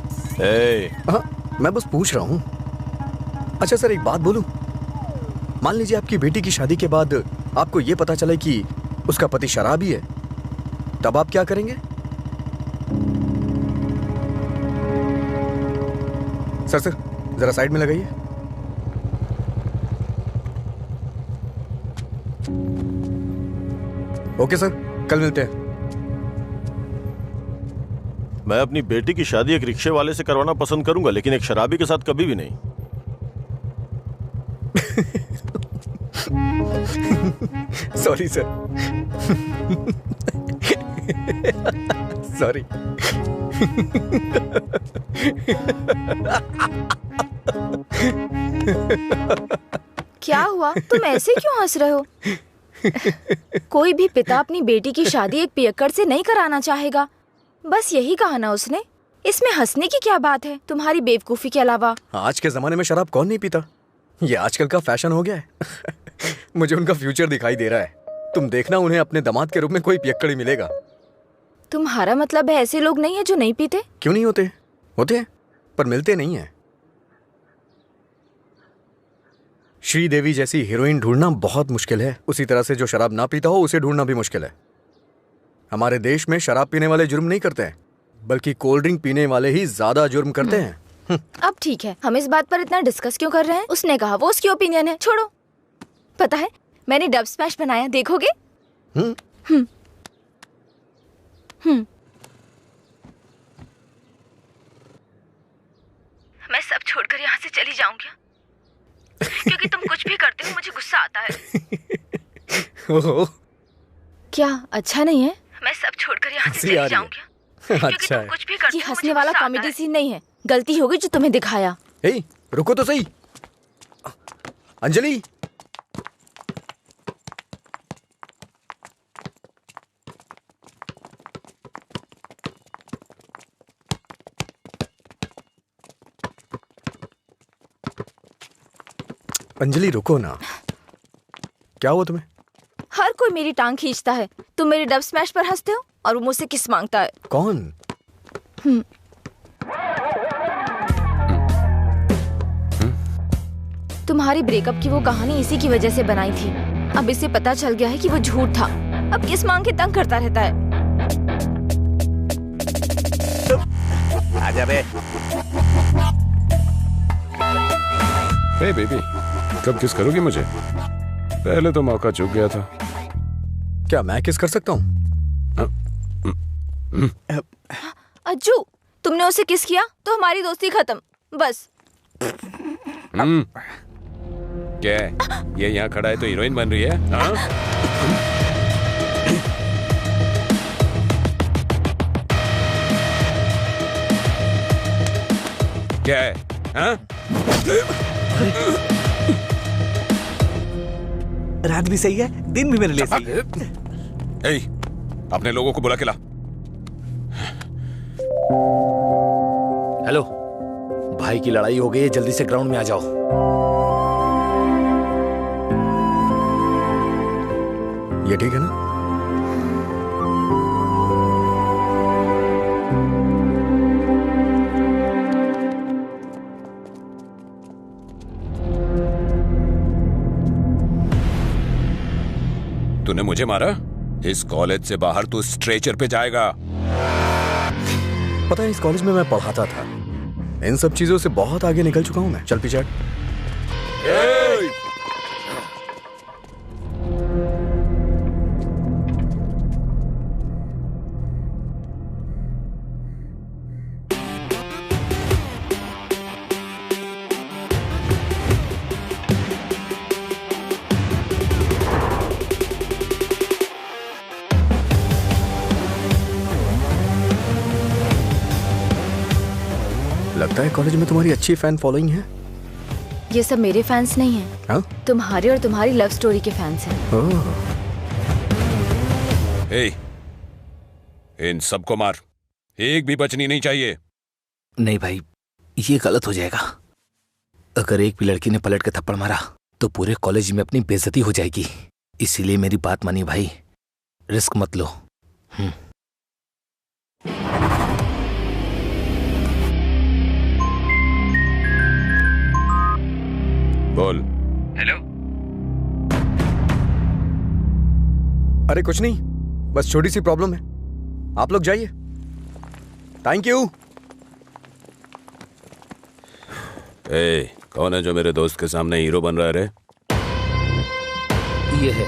हाँ, मैं बस पूछ रहा हूँ। अच्छा सर, एक बात बोलूं? मान लीजिए आपकी बेटी की शादी के बाद आपको ये पता चले कि उसका पति शराबी है, तब आप क्या करेंगे? सर जरा साइड में लगाइए। ओके सर, कल मिलते हैं। मैं अपनी बेटी की शादी एक रिक्शे वाले से करवाना पसंद करूंगा, लेकिन एक शराबी के साथ कभी भी नहीं। Sorry sir. सॉरी। क्या हुआ, तुम ऐसे क्यों हंस रहे हो? कोई भी पिता अपनी बेटी की शादी एक पियक्कड़ से नहीं कराना चाहेगा। बस यही कहा ना उसने। इसमें हंसने की क्या बात है तुम्हारी बेवकूफी के अलावा? आज के जमाने में शराब कौन नहीं पीता? ये आजकल का फैशन हो गया है। मुझे उनका फ्यूचर दिखाई दे रहा है। तुम देखना, उन्हें अपने दामाद के रूप में कोई पियक्कड़ ही मिलेगा। तुम्हारा मतलब है ऐसे लोग नहीं है जो नहीं पीते? क्यों नहीं होते? होते हैं, पर मिलते नहीं है। श्रीदेवी जैसी हीरोइन ढूंढना बहुत मुश्किल है। उसी तरह से जो शराब ना पीता हो उसे ढूंढना भी मुश्किल है। हमारे देश में शराब पीने वाले जुर्म नहीं करते हैं, बल्कि कोल्ड ड्रिंक पीने वाले ही ज्यादा जुर्म करते हैं। अब ठीक है, हम इस बात पर इतना डिस्कस क्यों कर रहे हैं? उसने कहा, वो उसकी ओपिनियन है, छोड़ो। पता है मैंने डब स्मैश बनाया, देखोगे? मैं सब छोड़कर यहाँ से चली जाऊंगी, क्योंकि तुम कुछ भी करते हो मुझे गुस्सा आता है। क्या अच्छा नहीं है? मैं सब छोड़कर यहाँ से चली जाऊंगी, क्योंकि तुम कुछ भी करते हो। ये हंसने वाला कॉमेडी सीन नहीं है, गलती होगी जो तुम्हें दिखाया। हे, रुको तो सही। अंजलि, अंजलि रुको ना। क्या हुआ तुम्हें? हर कोई मेरी टांग खींचता है। तुम मेरे डब स्मैश पर हंसते हो और वो मुझसे किस मांगता है। कौन? तुम्हारी ब्रेकअप की वो कहानी इसी की वजह से बनाई थी। अब इसे पता चल गया है कि वो झूठ था। अब किस मांग के तंग करता रहता है। आजा बे। हे बेबी, कब किस करोगी मुझे? पहले तो मौका चूक गया था। क्या मैं किस कर सकता हूँ? अज्जू, तुमने उसे किस किया तो हमारी दोस्ती खत्म, बस। क्या है? ये यहाँ खड़ा है तो हीरोइन बन रही है? हाँ? क्या है? हाँ? रात भी सही है, दिन भी मेरे लिए सही है। ए, अपने लोगों को बुला के ला। हेलो, भाई की लड़ाई हो गई है, जल्दी से ग्राउंड में आ जाओ। ये ठीक है ना? तूने मुझे मारा? इस कॉलेज से बाहर तू स्ट्रेचर पे जाएगा। पता है, इस कॉलेज में मैं पढ़ाता था। इन सब चीजों से बहुत आगे निकल चुका हूं मैं। चल पीछे हट। लगता है कॉलेज में तुम्हारी अच्छी फैन फॉलोइंग है। ये सब मेरे फैंस नहीं हैं। हाँ? तुम्हारे और तुम्हारी लव स्टोरी के फैंस हैं। इन सबको मार, एक भी बचनी नहीं चाहिए। नहीं भाई, ये गलत हो जाएगा। अगर एक भी लड़की ने पलट के थप्पड़ मारा तो पूरे कॉलेज में अपनी बेइज्जती हो जाएगी। इसीलिए मेरी बात मानिए भाई, रिस्क मत लो। बोल। हेलो। अरे कुछ नहीं, बस छोटी सी प्रॉब्लम है। आप लोग जाइए। Thank you. ए, कौन है जो मेरे दोस्त के सामने हीरो बन रहा है रे? ये है।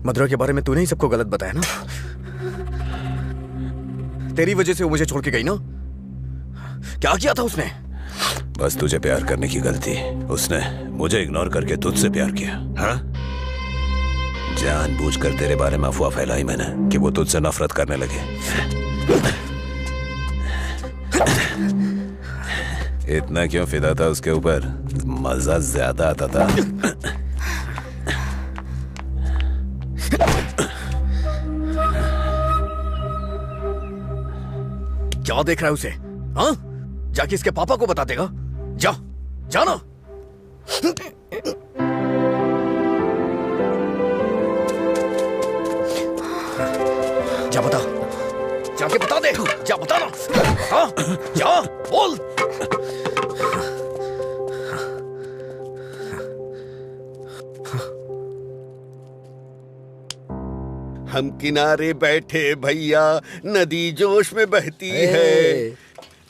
मधुरा के बारे में तूने ही सबको गलत बताया ना? तेरी वजह से वो मुझे छोड़ के गई ना? क्या किया था उसने? बस तुझे प्यार करने की गलती। उसने मुझे इग्नोर करके तुझसे प्यार किया। हाँ? जानबूझकर तेरे बारे में अफवाह फैलाई मैंने कि वो तुझसे नफरत करने लगे। इतना क्यों फिदा था उसके ऊपर? मजा ज्यादा आता था। क्या देख रहा है उसे? हाँ? जाके इसके पापा को बता देगा। जा, जाना। जा बता, जाके बता दे। जा बता ना। हाँ? जा, बोल। हम किनारे बैठे भैया, नदी जोश में बहती है,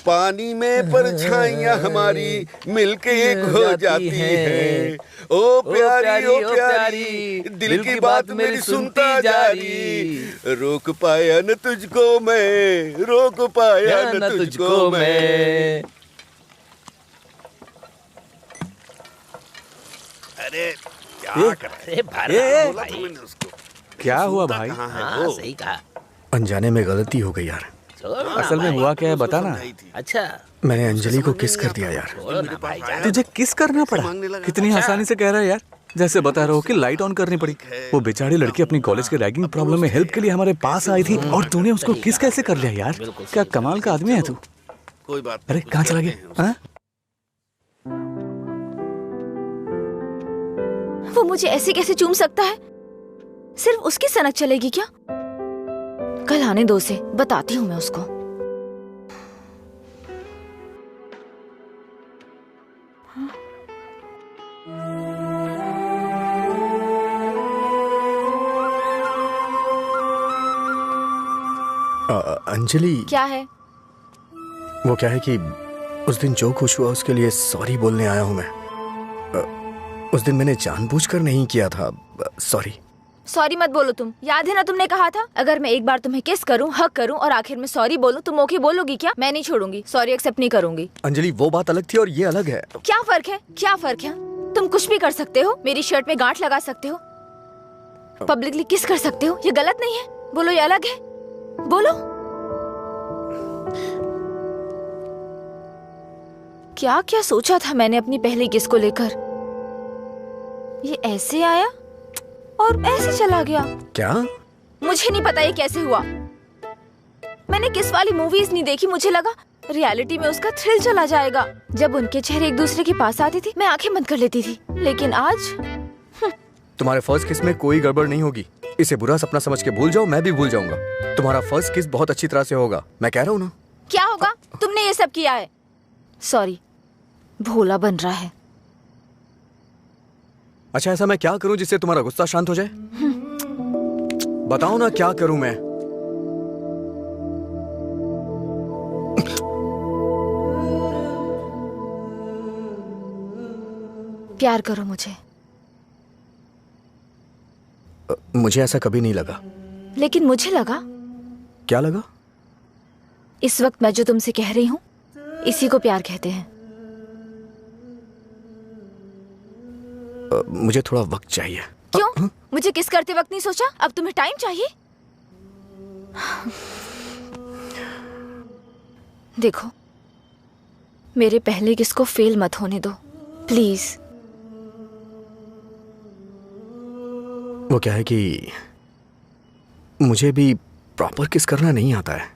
पानी में परछाइयां हमारी मिलके एक हो जाती है। ओ प्यारी दिल की बात मेरी सुनता जा रही, रोक पाया न तुझको मैं, रोक पाया न तुझको मैं। अरे क्या कर रहा है? बोला था मैंने उसको। क्या हुआ भाई? हाँ, सही कहा। अनजाने में गलती हो गई यार। असल में हुआ क्या है बता ना। अच्छा मैंने अंजलि को किस कर दिया यार। तुझे किस करना पड़ा? कितनी आसानी से कह रहा है यार, जैसे बता रहा हो कि लाइट ऑन करनी पड़ी। वो बेचारी लड़की अपनी कॉलेज के रैगिंग प्रॉब्लम में हेल्प के लिए हमारे पास आई थी और तूने उसको किस कैसे कर लिया यार? क्या कमाल का आदमी है तू। कोई बात। अरे कहाँ चला गया? वो मुझे ऐसे कैसे चूम सकता है? सिर्फ उसकी सनक चलेगी क्या? कल आने दो से बताती हूँ मैं उसको। अंजलि क्या है? वो क्या है कि उस दिन जो कुछ हुआ उसके लिए सॉरी बोलने आया हूँ मैं। उस दिन मैंने जानबूझकर नहीं किया था। सॉरी। सॉरी मत बोलो तुम। याद है ना तुमने कहा था अगर मैं एक बार तुम्हें किस करूं, हक करूं और आखिर में सॉरी बोलूं तुम ओके बोलोगी क्या? मैं नहीं छोड़ूंगी। सॉरी एक्सेप्ट नहीं करूंगी। अंजलि वो बात अलग थी और ये अलग है। क्या फर्क है? क्या फर्क है? तुम कुछ भी कर सकते हो, मेरी शर्ट में गांठ लगा सकते हो, पब्लिकली किस कर सकते हो, ये गलत नहीं है? बोलो ये अलग है? बोलो। क्या क्या सोचा था मैंने अपनी पहली किस को लेकर? ये ऐसे आया और ऐसे चला गया। क्या? मुझे नहीं पता ये कैसे हुआ। मैंने किस वाली मूवीज नहीं देखी, मुझे लगा रियलिटी में उसका थ्रिल चला जाएगा। जब उनके चेहरे एक दूसरे के पास आते थे मैं आंखें बंद कर लेती थी, लेकिन आज तुम्हारे फर्स्ट किस में कोई गड़बड़ नहीं होगी। इसे बुरा सपना समझ के भूल जाओ, मैं भी भूल जाऊंगा। तुम्हारा फर्स्ट किस बहुत अच्छी तरह से होगा, मैं कह रहा हूँ ना। क्या होगा? तुमने ये सब किया है। सॉरी, भोला बन रहा है। अच्छा ऐसा मैं क्या करूं जिससे तुम्हारा गुस्सा शांत हो जाए? बताओ ना क्या करूं मैं? प्यार करो मुझे। मुझे ऐसा कभी नहीं लगा। लेकिन मुझे लगा। क्या लगा? इस वक्त मैं जो तुमसे कह रही हूँ इसी को प्यार कहते हैं। मुझे थोड़ा वक्त चाहिए। क्यों? मुझे किस करते वक्त नहीं सोचा? अब तुम्हें टाइम चाहिए? देखो, मेरे पहले किस को फेल मत होने दो प्लीज। वो क्या है कि मुझे भी प्रॉपर किस करना नहीं आता है।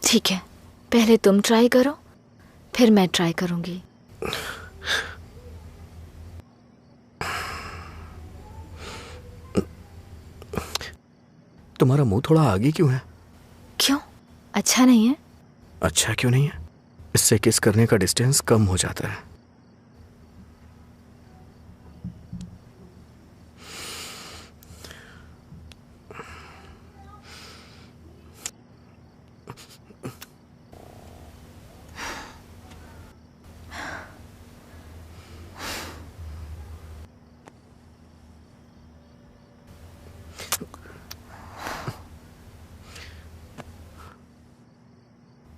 ठीक है, पहले तुम ट्राई करो फिर मैं ट्राई करूंगी। तुम्हारा मुंह थोड़ा आगे क्यों है? क्यों? अच्छा नहीं है? अच्छा क्यों नहीं है? इससे किस करने का डिस्टेंस कम हो जाता है।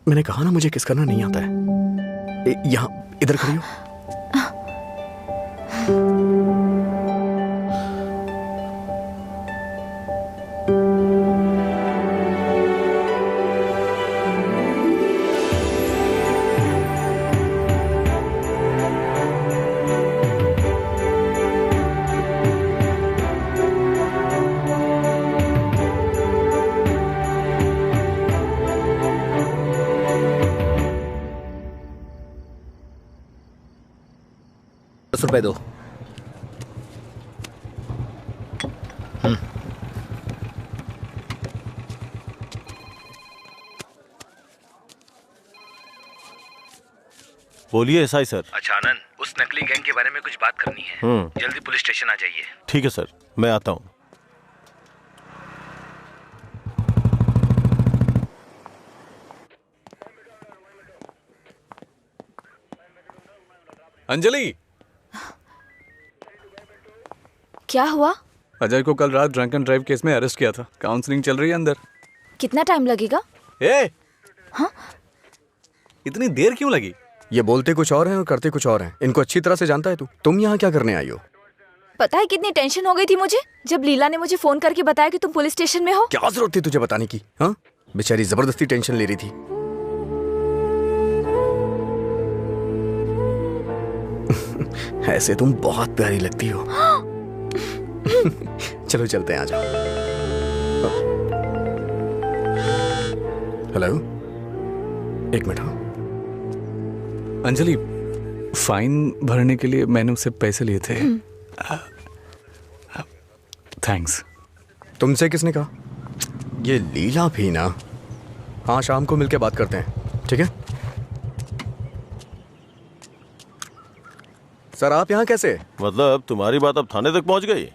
मैंने कहा ना मुझे किस करना नहीं आता है। यहाँ इधर खड़ी हो। ₹10 दो। बोलिए एसआई सर। अच्छा आनंद, उस नकली गैंग के बारे में कुछ बात करनी है। जल्दी पुलिस स्टेशन आ जाइए। ठीक है सर, मैं आता हूँ। अंजलि, क्या हुआ? अजय को कल रात ड्रंक एंड ड्राइव केस में अरेस्ट किया था। काउंसलिंग चल रही है अंदर। कितना टाइम लगेगा? ए, हाँ? इतनी देर क्यों लगी? ये बोलते कुछ और हैं और करते कुछ और हैं। इनको अच्छी तरह से जानता है तू। तुम यहाँ क्या करने आई हो? पता है कितनी टेंशन हो गई थी मुझे जब लीला ने मुझे फोन करके बताया कि तुम पुलिस स्टेशन में हो। क्या जरूरत थी तुझे बताने की? हाँ, बेचारी जबरदस्ती टेंशन ले रही थी। ऐसे तुम बहुत प्यारी लगती हो। चलो चलते हैं, आ जाओ। हेलो, एक मिनट। हाँ अंजलि, फाइन भरने के लिए मैंने उससे पैसे लिए थे। थैंक्स। तुमसे किसने कहा? ये लीला भी ना। हाँ, शाम को मिलके बात करते हैं, ठीक है? सर आप यहाँ कैसे? मतलब तुम्हारी बात अब थाने तक पहुँच गई?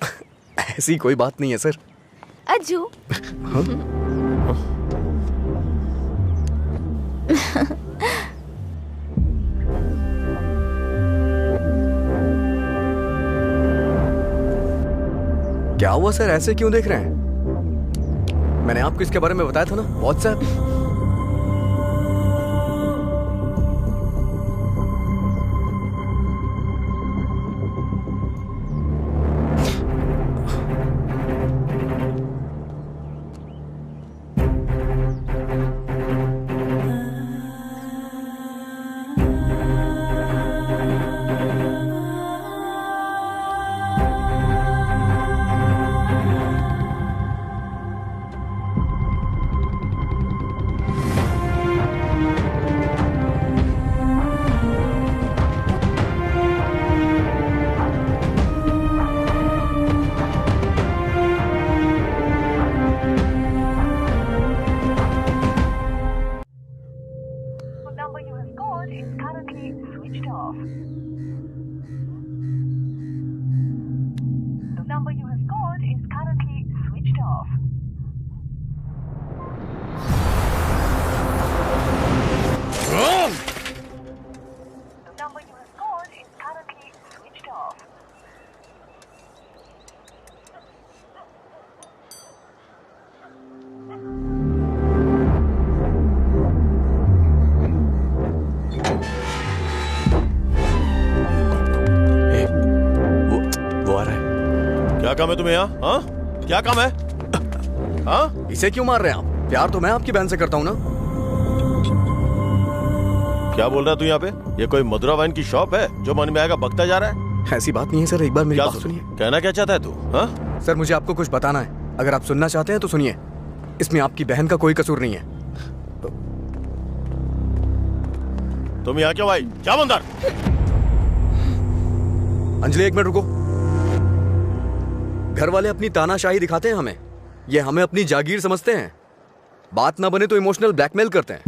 ऐसी कोई बात नहीं है सर। अज्जू। हाँ? क्या हुआ सर, ऐसे क्यों देख रहे हैं? मैंने आपको इसके बारे में बताया था ना, व्हाट्सएप। क्या काम है तुम्हें यहाँ? हाँ, क्या काम है? हाँ, इसे क्यों मार रहे हैं आप? प्यार तो मैं आपकी बहन से करता हूँ ना। क्या बोल रहा है तू यहाँ पे? ये कोई मधुरा वाइन की शॉप है जो मन में आएगा बकता जा रहा है? ऐसी बात नहीं है सर, एक बार मेरी बात सुनिए। कहना क्या चाहता है तू? हाँ सर, मुझे आपको कुछ बताना है। अगर आप सुनना चाहते हैं तो सुनिए। इसमें आपकी बहन का कोई कसूर नहीं है। तुम यहाँ क्यों आई? क्या बंदर? अंजलि एक मिनट रुको। घर वाले अपनी तानाशाही दिखाते हैं हमें, ये हमें अपनी जागीर समझते हैं। बात ना बने तो इमोशनल ब्लैकमेल करते हैं।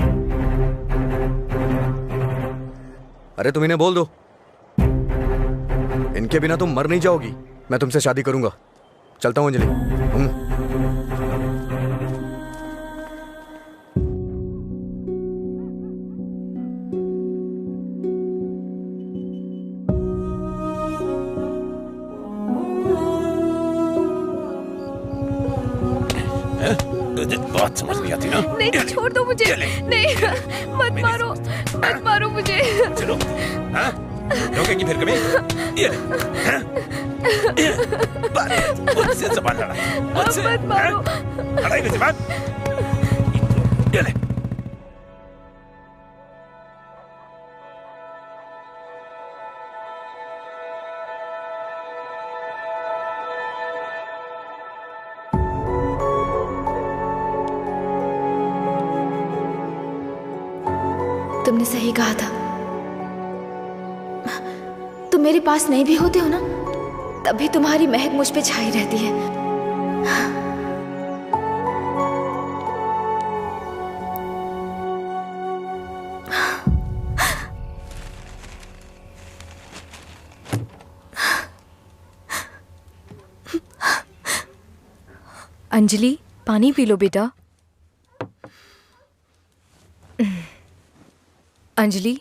अरे तुम इन्हें बोल दो, इनके बिना तुम मर नहीं जाओगी। मैं तुमसे शादी करूंगा। चलता हूं अंजलि। बात समझ नहीं आती ना? नहीं, छोड़ दो मुझे। नहीं, मत मारो, मत मारो मुझे। चलो, हाँ? रोकेंगी फिर कभी? ये ले, हाँ? मुझसे ज़बान लड़ा, मुझसे, मत मारो। लड़ाई में ज़बान? ये ले। तुमने सही कहा था। तुम मेरे पास नहीं भी होते हो ना, तभी तुम्हारी महक मुझ पे छाई रहती है। अंजलि, पानी पी लो बेटा। अंजलि,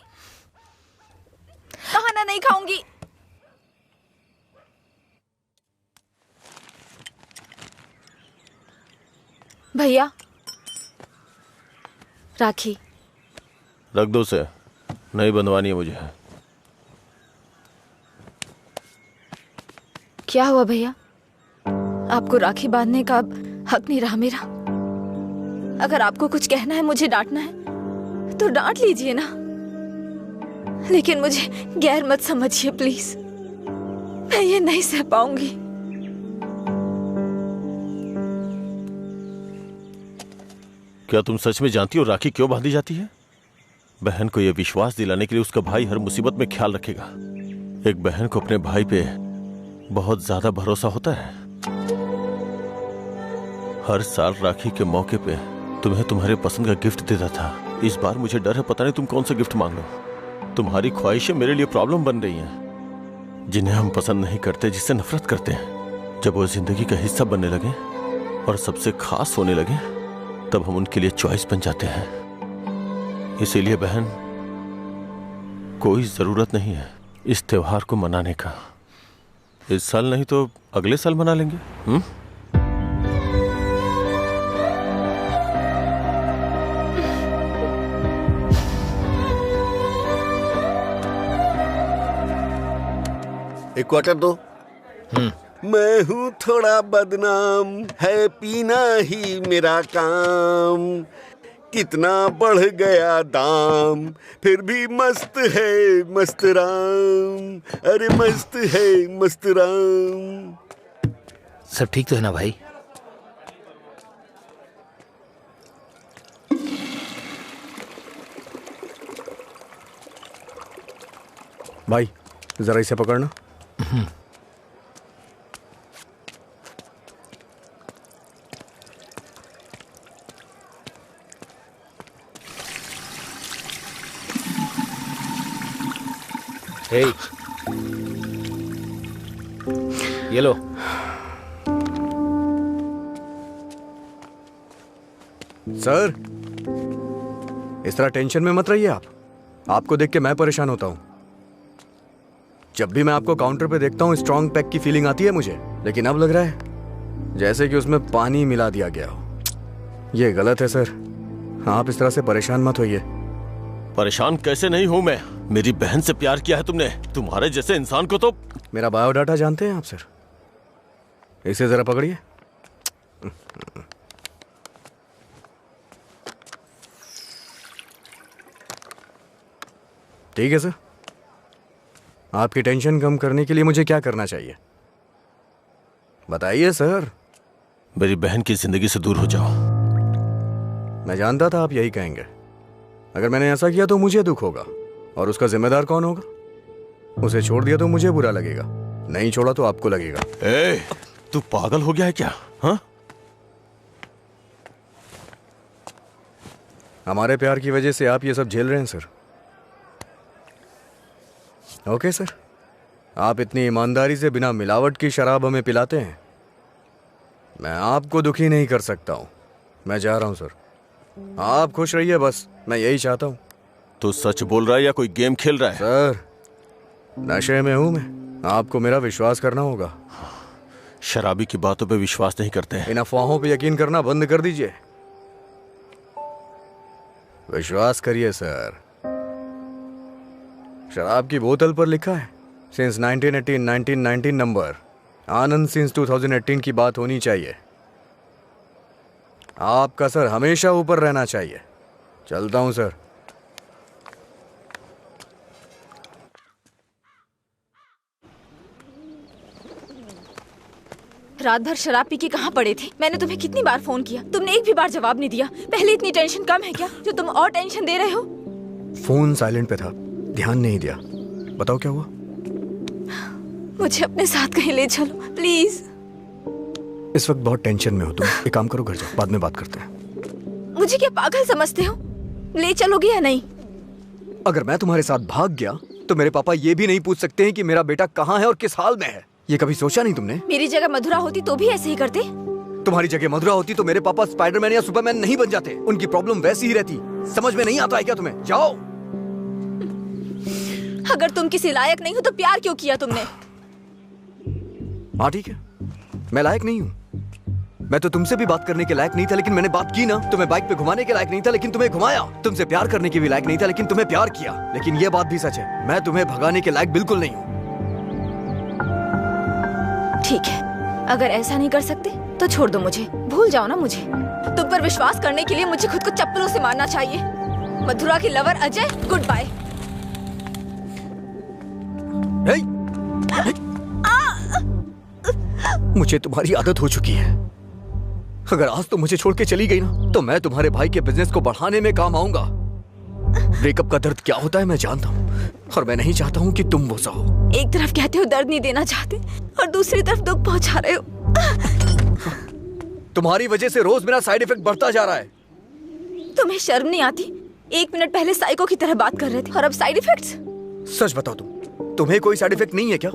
खाना नहीं खाऊंगी। भैया, राखी रख दो उसे। नहीं बंधवानी है मुझे। क्या हुआ भैया? आपको राखी बांधने का अब हक नहीं रहा मेरा? अगर आपको कुछ कहना है, मुझे डांटना है तो डांट लीजिए ना, लेकिन मुझे गैर मत समझिए प्लीज। मैं ये नहीं सह पाऊंगी। क्या तुम सच में जानती हो राखी क्यों बांधी जाती है? बहन को यह विश्वास दिलाने के लिए उसका भाई हर मुसीबत में ख्याल रखेगा। एक बहन को अपने भाई पे बहुत ज्यादा भरोसा होता है। हर साल राखी के मौके पे तुम्हें तुम्हारे पसंद का गिफ्ट देता था। इस बार मुझे डर है, पता नहीं तुम कौन सा गिफ्ट मांग लो। तुम्हारी ख्वाहिशें मेरे लिए प्रॉब्लम बन रही हैं, जिन्हें हम पसंद नहीं करते, जिससे नफरत करते हैं। जब वो जिंदगी का हिस्सा बनने लगे और सबसे खास होने लगे, तब हम उनके लिए चॉइस बन जाते हैं। इसीलिए बहन, कोई जरूरत नहीं है इस त्योहार को मनाने का। इस साल नहीं तो अगले साल मना लेंगे। एक क्वार्टर दो। मैं हूँ थोड़ा बदनाम, है पीना ही मेरा काम। कितना बढ़ गया दाम, फिर भी मस्त है मस्त राम। अरे मस्त है मस्त राम। सब ठीक तो है ना भाई? भाई जरा इसे पकड़ना। हे, ये लो। सर, इस तरह टेंशन में मत रहिए आप। आपको देख के मैं परेशान होता हूं। जब भी मैं आपको काउंटर पे देखता हूँ स्ट्रॉन्ग पैक की फीलिंग आती है मुझे, लेकिन अब लग रहा है जैसे कि उसमें पानी मिला दिया गया हो। ये गलत है सर, आप इस तरह से परेशान मत होइए। परेशान कैसे नहीं हूं मैं? मेरी बहन से प्यार किया है तुमने। तुम्हारे जैसे इंसान को तो। मेरा बायोडाटा जानते हैं आप सर? इसे जरा पकड़िए। ठीक है सर, आपकी टेंशन कम करने के लिए मुझे क्या करना चाहिए बताइए सर। मेरी बहन की जिंदगी से दूर हो जाओ। मैं जानता था आप यही कहेंगे। अगर मैंने ऐसा किया तो मुझे दुख होगा, और उसका जिम्मेदार कौन होगा? उसे छोड़ दिया तो मुझे बुरा लगेगा, नहीं छोड़ा तो आपको लगेगा। ए, तू पागल हो गया है क्या? हाँ? हमारे प्यार की वजह से आप ये सब झेल रहे हैं सर। ओके सर, आप इतनी ईमानदारी से बिना मिलावट की शराब हमें पिलाते हैं। मैं आपको दुखी नहीं कर सकता हूं। मैं जा रहा हूं सर, आप खुश रहिए बस, मैं यही चाहता हूं। तो सच बोल रहा है या कोई गेम खेल रहा है? सर, नशे में हूं मैं, आपको मेरा विश्वास करना होगा। शराबी की बातों पे विश्वास नहीं करते। इन अफवाहों पे यकीन करना बंद कर दीजिए। विश्वास करिए सर। शराब की बोतल पर लिखा है सिंस 1918 नंबर, आनंद सिंस 2018 की बात होनी चाहिए। आपका सर हमेशा ऊपर रहना चाहिए। चलता हूं सर। रात भर शराब पी के कहाँ पड़े थे? मैंने तुम्हें कितनी बार फोन किया, तुमने एक भी बार जवाब नहीं दिया। पहले इतनी टेंशन कम है क्या जो तुम और टेंशन दे रहे हो? फोन साइलेंट पे था, ध्यान नहीं दिया। बताओ क्या हुआ? मुझे अपने साथ कहीं ले चलो प्लीज। इस वक्त बहुत टेंशन में हो तुम। एक काम करो, घर जाओ, बाद में बात करते हैं। मुझे क्या पागल समझते हो? ले चलोगे या नहीं? अगर मैं तुम्हारे साथ भाग गया तो मेरे पापा ये भी नहीं पूछ सकते हैं कि मेरा बेटा कहाँ है और किस हाल में है। ये कभी सोचा नहीं तुमने? मेरी जगह मधुरा होती तो भी ऐसे ही करते। तुम्हारी जगह मधुरा होती तो मेरे पापा स्पाइडरमैन या सुपरमैन नहीं बन जाते। उनकी प्रॉब्लम वैसी ही रहती। समझ में नहीं आता है क्या तुम्हें? जाओ। अगर तुम किसी लायक नहीं हो तो प्यार क्यों किया तुमने? हाँ ठीक है, मैं लायक नहीं हूँ। मैं तो तुमसे भी बात करने के लायक नहीं था, लेकिन मैंने बात की ना। तुम्हें बाइक पे घुमाने के लायक नहीं था, लेकिन तुम्हें घुमाया। तुमसे प्यार करने के भी लायक नहीं था, लेकिन तुम्हें प्यार किया। लेकिन ये बात भी सच है, मैं तुम्हें भगाने के लायक बिल्कुल नहीं हूँ। ठीक है, अगर ऐसा नहीं कर सकते तो छोड़ दो मुझे, भूल जाओ ना मुझे। तुम पर विश्वास करने के लिए मुझे खुद को चप्पलों से मारना चाहिए। मधुरा के लवर अजय, गुड बाय। मुझे तुम्हारी आदत हो चुकी है। अगर आज तुम मुझे छोड़ के चली गई ना, तो मैं तुम्हारे भाई के बिजनेस को बढ़ाने में काम आऊंगा। ब्रेकअप का दर्द क्या होता है मैं जानता हूँ, और मैं नहीं चाहता हूँ कि तुम वो सहो। एक तरफ कहते हो दर्द नहीं देना चाहते, और दूसरी तरफ दुख पहुंचा रहे हो। तुम्हारी वजह से रोज मेरा साइड इफेक्ट बढ़ता जा रहा है। तुम्हें शर्म नहीं आती? 1 मिनट पहले साइको की तरह बात कर रहे थे, और अब साइड इफेक्ट्स? सच बताओ, तुम्हें कोई साइड इफेक्ट नहीं है क्या?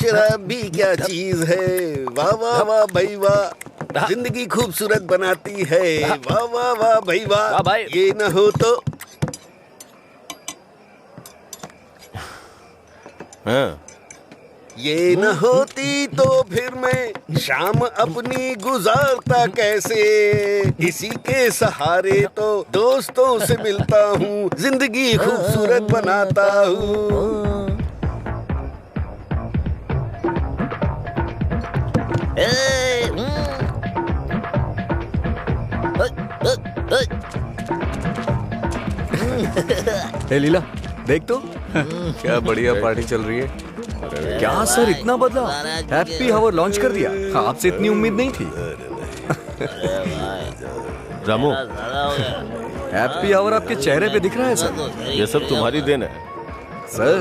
शराब भी क्या चीज है, वाह वाह वाह भाई वाह, जिंदगी खूबसूरत बनाती है, वाह वाह वाह भाई वाह। ये न हो तो ये न होती तो फिर मैं शाम अपनी गुजारता कैसे। इसी के सहारे तो दोस्तों से मिलता हूँ, जिंदगी खूबसूरत बनाता हूँ। ए लीला, देख तो क्या बढ़िया पार्टी चल रही है। क्या सर इतना बदला? हैप्पी आवर लॉन्च कर दिया, आपसे इतनी उम्मीद नहीं थी। रामू, हैप्पी आवर आपके चेहरे पे दिख रहा है सर। ये सब तुम्हारी देन है सर।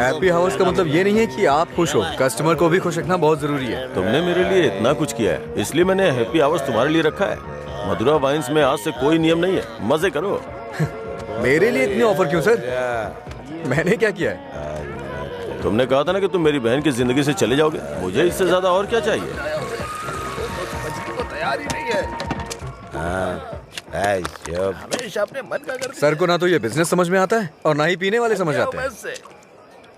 हैप्पी आवर्स का मतलब ये नहीं है कि आप खुश हो, कस्टमर को भी खुश रखना बहुत जरूरी है। तुमने मेरे लिए इतना कुछ किया है, इसलिए मैंने हैप्पी आवर्स तुम्हारे लिए रखा है। मधुरा वाइन्स में आज से कोई नियम नहीं है, मजे करो। मेरे लिए इतने ऑफर क्यों सर? मैंने क्या किया है? तुमने कहा था ना कि तुम मेरी बहन की जिंदगी से चले जाओगे, मुझे इससे ज्यादा और क्या चाहिए? तैयार ही नहीं है। हमेशा अपने मन का करते। सर को ना तो ये बिजनेस समझ में आता है और ना ही पीने वाले समझ आते हैं।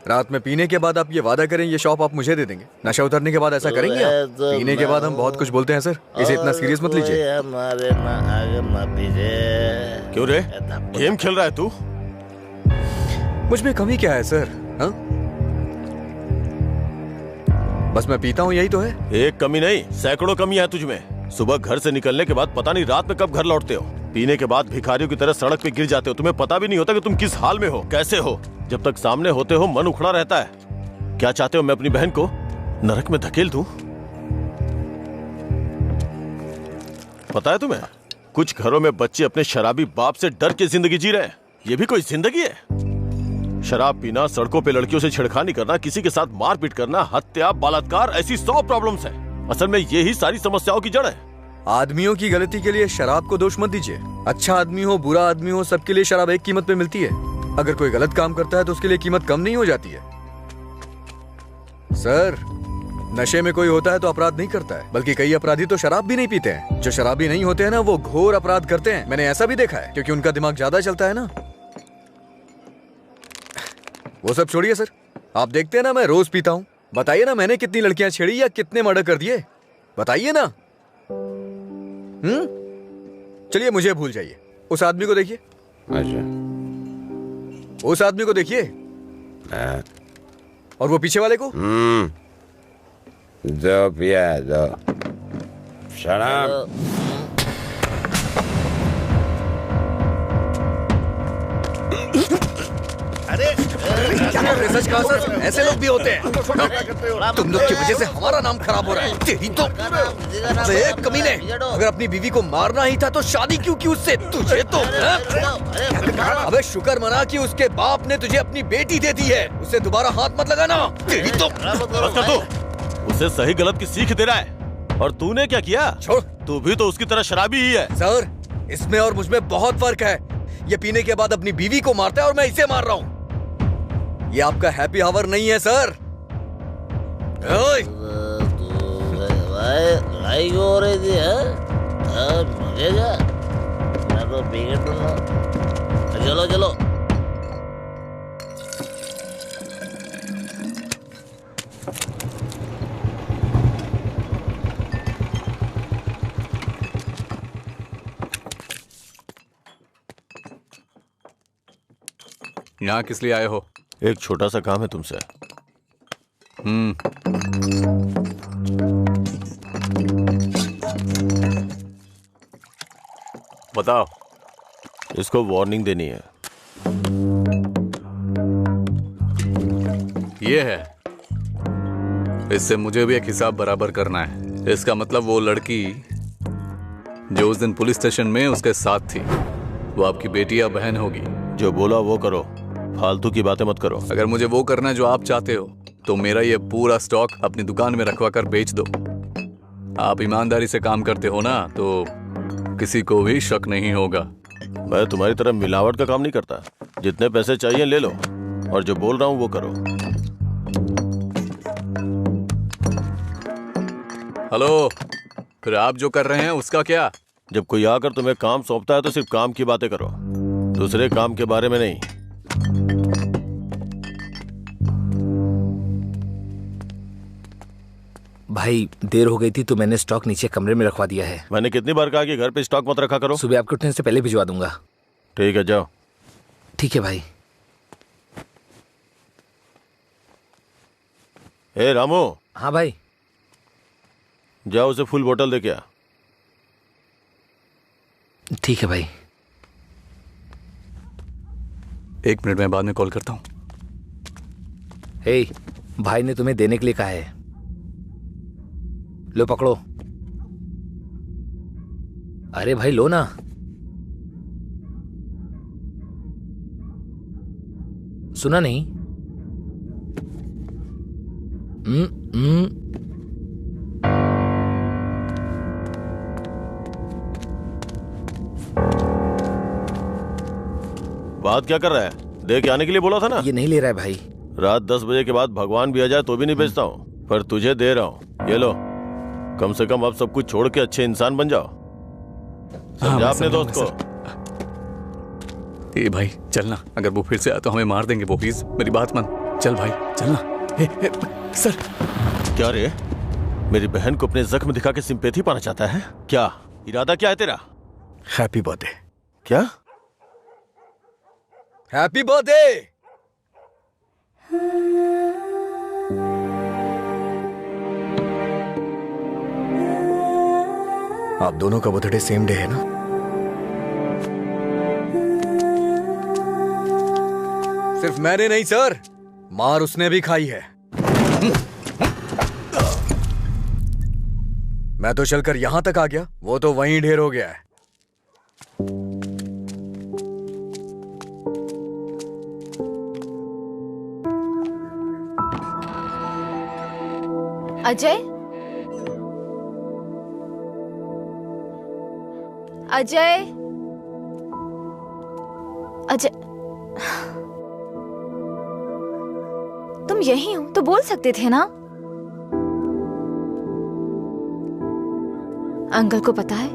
रात में पीने के बाद आप ये वादा करें ये शॉप आप मुझे दे देंगे, नशा उतरने के बाद ऐसा करेंगे आप? पीने के बाद हम बहुत कुछ बोलते हैं सर, इसे इतना सीरियस मत लीजिए। क्यों रे, गेम खेल रहा है तू? मुझ में कमी क्या है सर? हाँ, बस मैं पीता हूँ, यही तो है। एक कमी नहीं, सैकड़ों कमी है तुझमें। सुबह घर से निकलने के बाद पता नहीं रात में कब घर लौटते हो। पीने के बाद भिखारियों की तरह सड़क पे गिर जाते हो, तुम्हें पता भी नहीं होता कि तुम किस हाल में हो, कैसे हो। जब तक सामने होते हो मन उखड़ा रहता है। क्या चाहते हो मैं अपनी बहन को नरक में धकेल दूं? पता है तुम्हें, कुछ घरों में बच्चे अपने शराबी बाप से डर के जिंदगी जी रहे हैं। ये भी कोई जिंदगी है? शराब पीना, सड़कों पे लड़कियों से छेड़खानी करना, किसी के साथ मारपीट करना, हत्या, बलात्कार, ऐसी 100 प्रॉब्लम्स हैं। असल में यही सारी समस्याओं की जड़ है। आदमियों की गलती के लिए शराब को दोष मत दीजिए। अच्छा आदमी हो, बुरा आदमी हो, सबके लिए शराब एक कीमत पे मिलती है। अगर कोई गलत काम करता है तो उसके लिए कीमत कम नहीं हो जाती है। सर, नशे में कोई होता है तो अपराध नहीं करता है, बल्कि कई अपराधी तो शराब भी नहीं पीते हैं। जो शराबी नहीं होते हैं ना, वो घोर अपराध करते हैं। मैंने ऐसा भी देखा है, क्योंकि उनका दिमाग ज्यादा चलता है ना। वो सब छोड़िए सर, आप देखते हैं ना मैं रोज पीता हूँ। बताइए ना मैंने कितनी लड़कियां छेड़ी या कितने मर्डर कर दिए, बताइए ना। चलिए मुझे भूल जाइए, उस आदमी को देखिए। उस आदमी को देखिए, और वो पीछे वाले को। दो पिया दो शराब। अरे सच कहा सर, ऐसे लोग भी होते हैं। तुम लोग की वजह से हमारा नाम खराब हो रहा है। तेरी तो कमीने, अगर अपनी बीवी को मारना ही था तो शादी क्यों की उससे? तुझे तो अबे शुक्र मना कि उसके बाप ने तुझे अपनी बेटी दे दी है। उससे दोबारा हाथ मत लगाना। तेरी तो उसे सही गलत की सीख दे रहा है। और तूने क्या किया? छोड़। तू भी तो उसकी तरह शराबी ही है। सर, इसमें और मुझमें बहुत फर्क है। ये पीने के बाद अपनी बीवी को मारता है और मैं इसे मार रहा हूँ। ये आपका हैप्पी आवर नहीं है सर। लड़ाई क्यों हो रही थी? मुझे क्या, मैं तो पी के टूटा। चलो चलो। यहाँ किस लिए आए हो? एक छोटा सा काम है तुमसे। बताओ। इसको वार्निंग देनी है। ये है, इससे मुझे भी एक हिसाब बराबर करना है। इसका मतलब वो लड़की जो उस दिन पुलिस स्टेशन में उसके साथ थी, वो आपकी बेटी या बहन होगी। जो बोला वो करो, फालतू की बातें मत करो। अगर मुझे वो करना है जो आप चाहते हो तो मेरा ये पूरा स्टॉक अपनी दुकान में रखवा कर बेच दो। आप ईमानदारी से काम करते हो ना, तो किसी को भी शक नहीं होगा। मैं तुम्हारी तरह मिलावट का काम नहीं करता। जितने पैसे चाहिए ले लो, और जो बोल रहा हूँ वो करो। हेलो, फिर आप जो कर रहे हैं उसका क्या? जब कोई आकर तुम्हें काम सौंपता है तो सिर्फ काम की बातें करो, दूसरे काम के बारे में नहीं। भाई देर हो गई थी तो मैंने स्टॉक नीचे कमरे में रखवा दिया है। मैंने कितनी बार कहा कि घर पे स्टॉक मत रखा करो। सुबह आपके उठने से पहले भिजवा दूंगा। ठीक है, जाओ। ठीक है भाई। ए रामू। हाँ भाई। जाओ उसे फुल बोतल दे के आ। ठीक है भाई। 1 मिनट में बाद में कॉल करता हूँ। हे, भाई ने तुम्हें देने के लिए कहा है। लो पकड़ो। अरे भाई लो ना। सुना नहीं? बात क्या कर रहा है? दे के आने के लिए बोला था ना। ये नहीं ले रहा है भाई। रात 10 बजे के बाद भगवान भी आ जाए तो भी नहीं बेचता हूँ, पर तुझे दे रहा हूँ। ये लो, कम से कम अब सब कुछ छोड़ के अच्छे इंसान बन जाओ। समझा अपने दोस्त को। ए भाई चलना, अगर वो फिर से आए तो हमें मार देंगे वो। प्लीज मेरी बात मान। चल भाई चलना। सर। क्या रे, मेरी बहन को अपने जख्म दिखा के सिंपैथी पाना चाहता है क्या? इरादा क्या है तेरा? Happy birthday. क्या? Happy birthday. आप दोनों का बर्थडे सेम डे है ना? सिर्फ मैंने नहीं सर, मार उसने भी खाई है। मैं तो चलकर यहां तक आ गया, वो तो वहीं ढेर हो गया है। अजय, अजय, अजय, तुम यही हो तो बोल सकते थे ना? अंकल को पता है?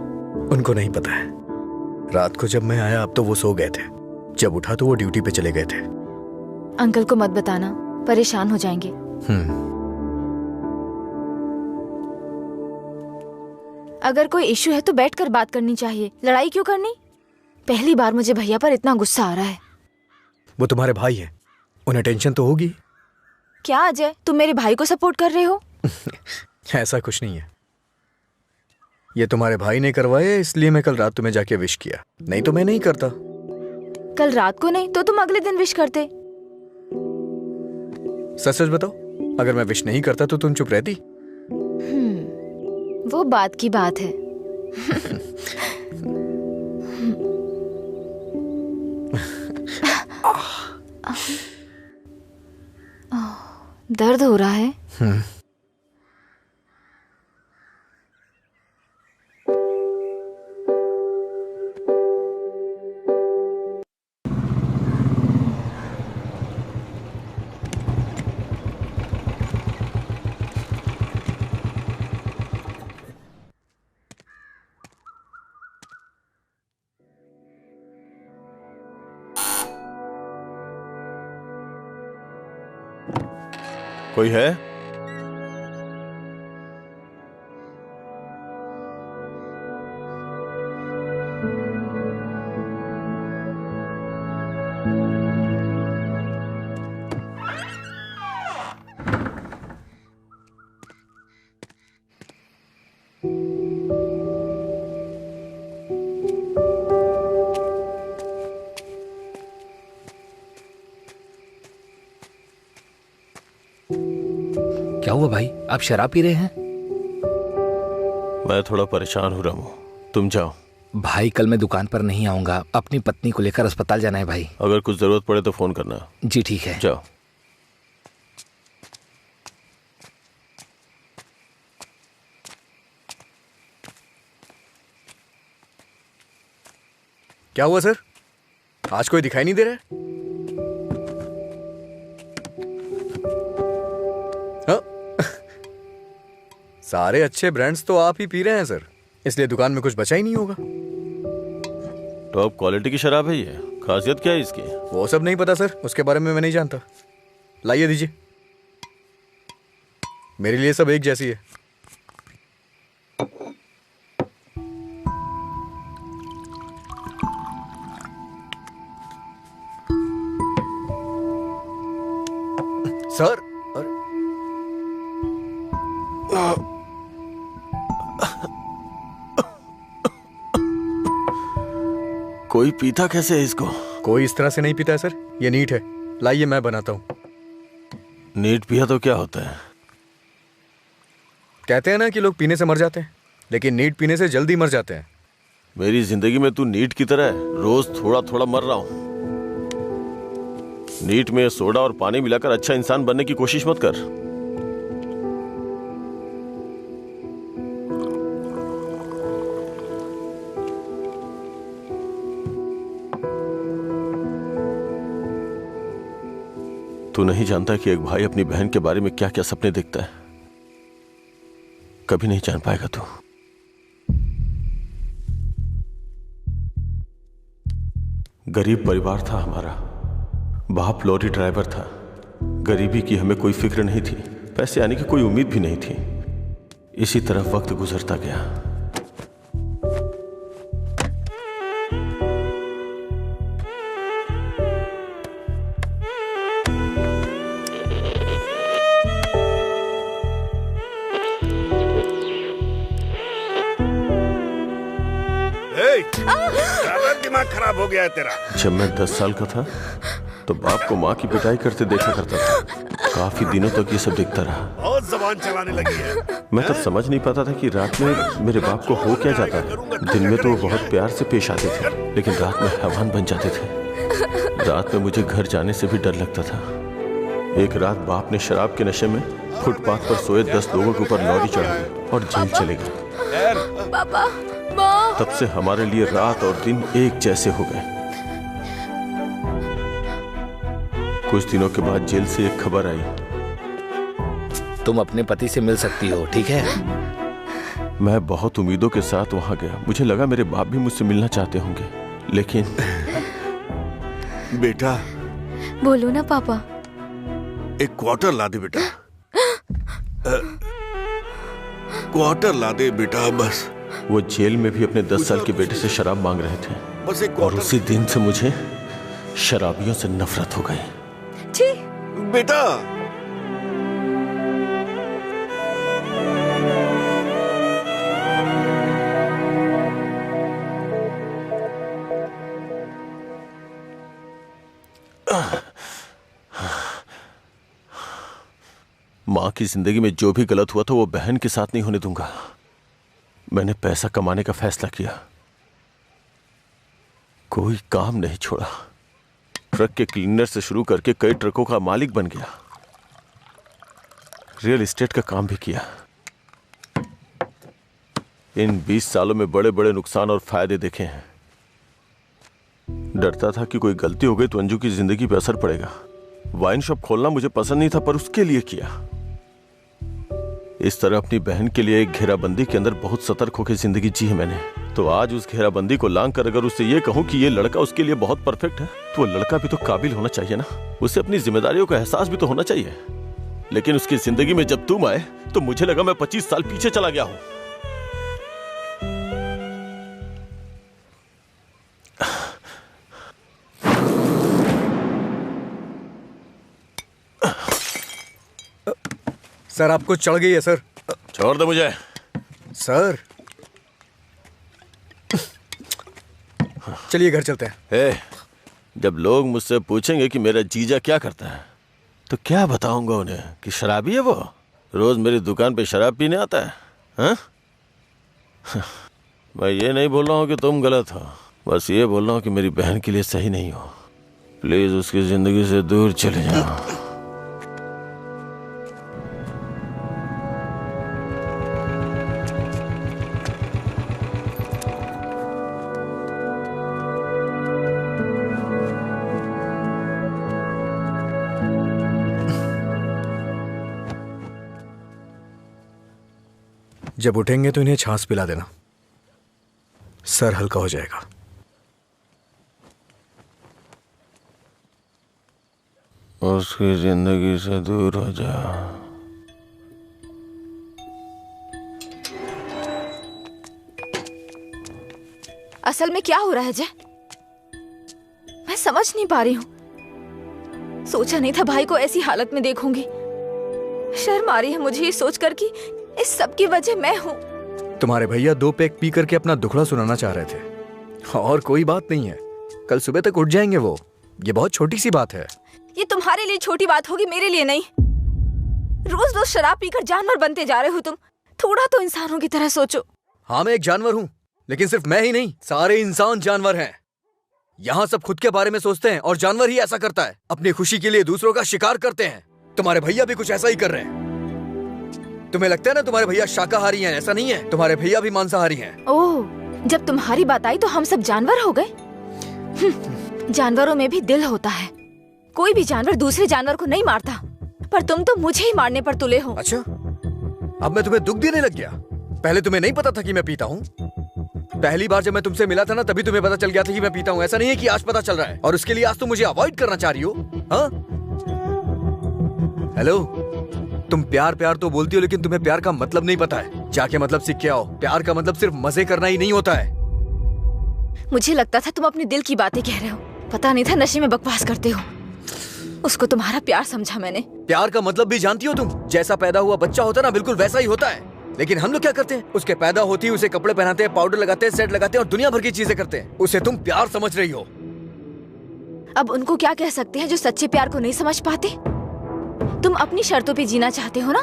उनको नहीं पता है। रात को जब मैं आया अब तो वो सो गए थे, जब उठा तो वो ड्यूटी पे चले गए थे। अंकल को मत बताना, परेशान हो जाएंगे। अगर कोई इश्यू है तो बैठकर बात करनी चाहिए, लड़ाई क्यों करनी? पहली बार मुझे भैया पर इतना गुस्सा आ रहा है। वो तुम्हारे भाई हैं, उन्हें टेंशन तो होगी। क्या अजय, तुम मेरे भाई को सपोर्ट कर रहे हो? ऐसा कुछ नहीं है, ये तुम्हारे भाई ने करवाया इसलिए मैं कल रात तुम्हें जाके विश किया, नहीं तो मैं नहीं करता। कल रात को नहीं तो तुम अगले दिन विश करते। सच सच बताओ, अगर मैं विश नहीं करता तो तुम चुप रहती? वो बात की बात है। दर्द हो रहा है? कोई है? क्या हुआ भाई, आप शराब पी रहे हैं? मैं थोड़ा परेशान हो रहा हूँ, तुम जाओ। भाई कल मैं दुकान पर नहीं आऊंगा, अपनी पत्नी को लेकर अस्पताल जाना है भाई। अगर कुछ जरूरत पड़े तो फोन करना। जी ठीक है। जाओ। क्या हुआ सर, आज कोई दिखाई नहीं दे रहा है? सारे अच्छे ब्रांड्स तो आप ही पी रहे हैं सर, इसलिए दुकान में कुछ बचा ही नहीं होगा। टॉप क्वालिटी की शराब है ये, खासियत क्या है इसकी? वो सब नहीं पता सर, उसके बारे में मैं नहीं जानता। लाइए दीजिए, मेरे लिए सब एक जैसी है। सर कोई पीता कैसे है इसको? कोई इस तरह से नहीं पीता है सर, ये नीट है। लाइए मैं बनाता हूँ। नीट पिया तो क्या होता है? कहते हैं ना कि लोग पीने से मर जाते हैं, लेकिन नीट पीने से जल्दी मर जाते हैं। मेरी जिंदगी में तू नीट की तरह है, रोज थोड़ा थोड़ा मर रहा हूं। नीट में सोडा और पानी मिलाकर अच्छा इंसान बनने की कोशिश मत कर। तू नहीं जानता कि एक भाई अपनी बहन के बारे में क्या क्या सपने देखता है। कभी नहीं जान पाएगा तू। गरीब परिवार था हमारा, बाप लॉरी ड्राइवर था। गरीबी की हमें कोई फिक्र नहीं थी, पैसे आने की कोई उम्मीद भी नहीं थी। इसी तरह वक्त गुजरता गया। दिमाग खराब हो गया है तेरा। जब मैं 10 साल का था तो बाप को माँ की पिटाई करते देखा करता था। काफी दिनों तक ये सब देखता रहा। बहुत जबान चलाने लगी है। मैं तब समझ नहीं पाता था कि रात में मेरे बाप को हो क्या जाता है। दिन में तो वो बहुत प्यार से पेश आते थे, लेकिन रात में हैवान बन जाते थे। रात में मुझे घर जाने से भी डर लगता था। एक रात बाप ने शराब के नशे में फुटपाथ पर सोए 10 लोगों के ऊपर लॉरी चढ़ा दी और जेल चले गए। पापा, तब से हमारे लिए रात और दिन एक जैसे हो गए। कुछ दिनों के बाद जेल से एक खबर आई, तुम अपने पति से मिल सकती हो, ठीक है? मैं बहुत उम्मीदों के साथ वहां गया। मुझे लगा मेरे बाप भी मुझसे मिलना चाहते होंगे, लेकिन बेटा। बोलो ना पापा। एक क्वार्टर ला दे बेटा। क्वार्टर ला दे बेटा बस। वो जेल में भी अपने 10 साल के बेटे से शराब मांग रहे थे, बस एक और उसी दिन से मुझे शराबियों से नफरत हो गई। बेटा माँ की जिंदगी में जो भी गलत हुआ था वो बहन के साथ नहीं होने दूंगा। मैंने पैसा कमाने का फैसला किया, कोई काम नहीं छोड़ा। ट्रक के क्लीनर से शुरू करके कई ट्रकों का मालिक बन गया। रियल एस्टेट का काम भी किया। इन 20 सालों में बड़े बड़े नुकसान और फायदे देखे हैं। डरता था कि कोई गलती हो गई तो अंजू की जिंदगी पे असर पड़ेगा। वाइन शॉप खोलना मुझे पसंद नहीं था, पर उसके लिए किया। इस तरह अपनी बहन के लिए एक घेराबंदी के अंदर बहुत सतर्क होकर जिंदगी जी है मैंने। तो आज उस घेराबंदी को लांग कर अगर उससे ये कहूं कि ये लड़का उसके लिए बहुत परफेक्ट है, तो वो लड़का भी तो काबिल होना चाहिए ना। उसे अपनी जिम्मेदारियों का एहसास भी तो होना चाहिए। लेकिन उसकी जिंदगी में जब तुम आए तो मुझे लगा मैं 25 साल पीछे चला गया हूं। सर आपको चढ़ गई है सर। छोड़ दो मुझे। सर चलिए घर चलते हैं। जब लोग मुझसे पूछेंगे कि मेरा जीजा क्या करता है तो क्या बताऊंगा उन्हें कि शराबी है वो, रोज मेरी दुकान पे शराब पीने आता है। हाँ? मैं ये नहीं बोल रहा हूँ कि तुम गलत हो, बस ये बोल रहा हूँ कि मेरी बहन के लिए सही नहीं हो। प्लीज उसकी जिंदगी से दूर चले जाओ। जब उठेंगे तो इन्हें छाछ पिला देना, सर हल्का हो जाएगा। उसकी जिंदगी से दूर हो जा। असल में क्या हो रहा है जय, मैं समझ नहीं पा रही हूँ। सोचा नहीं था भाई को ऐसी हालत में देखूंगी। शर्म आ रही है मुझे ये सोचकर कि इस सब की वजह मैं हूँ। तुम्हारे भैया 2 पैक पी करके अपना दुखड़ा सुनाना चाह रहे थे और कोई बात नहीं है, कल सुबह तक उठ जाएंगे वो। ये बहुत छोटी सी बात है। ये तुम्हारे लिए छोटी बात होगी, मेरे लिए नहीं। रोज रोज शराब पीकर जानवर बनते जा रहे हो तुम। थोड़ा तो इंसानों की तरह सोचो। हाँ मैं एक जानवर हूँ, लेकिन सिर्फ मैं ही नहीं, सारे इंसान जानवर हैं। यहाँ सब खुद के बारे में सोचते हैं और जानवर ही ऐसा करता है, अपनी खुशी के लिए दूसरों का शिकार करते हैं। तुम्हारे भैया भी कुछ ऐसा ही कर रहे हैं। तुम्हें लगता है ना तुम्हारे भैया शाकाहारी हैं, ऐसा नहीं है, तुम्हारे भैया भी मांसाहारी हैं। ओह, जब तुम्हारी बात आई तो हम सब जानवर हो गए। जानवरों में भी दिल होता है। कोई भी जानवर दूसरे जानवर को नहीं मारता, पर तुम तो मुझे ही मारने पर तुले हो। अच्छा, अब मैं तुम्हें दुख देने लग गया? पहले तुम्हें नहीं पता था कि मैं पीता हूँ? पहली बार जब मैं तुमसे मिला था ना, तभी तुम्हें पता चल गया था कि मैं पीता हूँ। ऐसा नहीं है कि आज पता चल रहा है और उसके लिए आज तुम मुझे अवॉइड करना चाह रही हो। हाँ? हेलो, तुम प्यार प्यार तो बोलती हो, लेकिन तुम्हें प्यार का मतलब नहीं पता है। जाके मतलब सीख के आओ। प्यार का मतलब सिर्फ मजे करना ही नहीं होता है। मुझे लगता था तुम अपने दिल की बातें कह रहे हो, पता नहीं था नशे में बकवास करते हो। उसको तुम्हारा प्यार समझा मैंने। प्यार का मतलब भी जानती हो तुम? जैसा पैदा हुआ बच्चा होता है ना, बिल्कुल वैसा ही होता है। लेकिन हम लोग क्या करते हैं, उसके पैदा होती है उसे कपड़े पहनाते हैं, पाउडर लगाते हैं, सेट लगाते हैं और दुनिया भर की चीजें करते हैं। उसे तुम प्यार समझ रही हो। अब उनको क्या कह सकते हैं जो सच्चे प्यार को नहीं समझ पाते? तुम अपनी शर्तों पे जीना चाहते हो ना।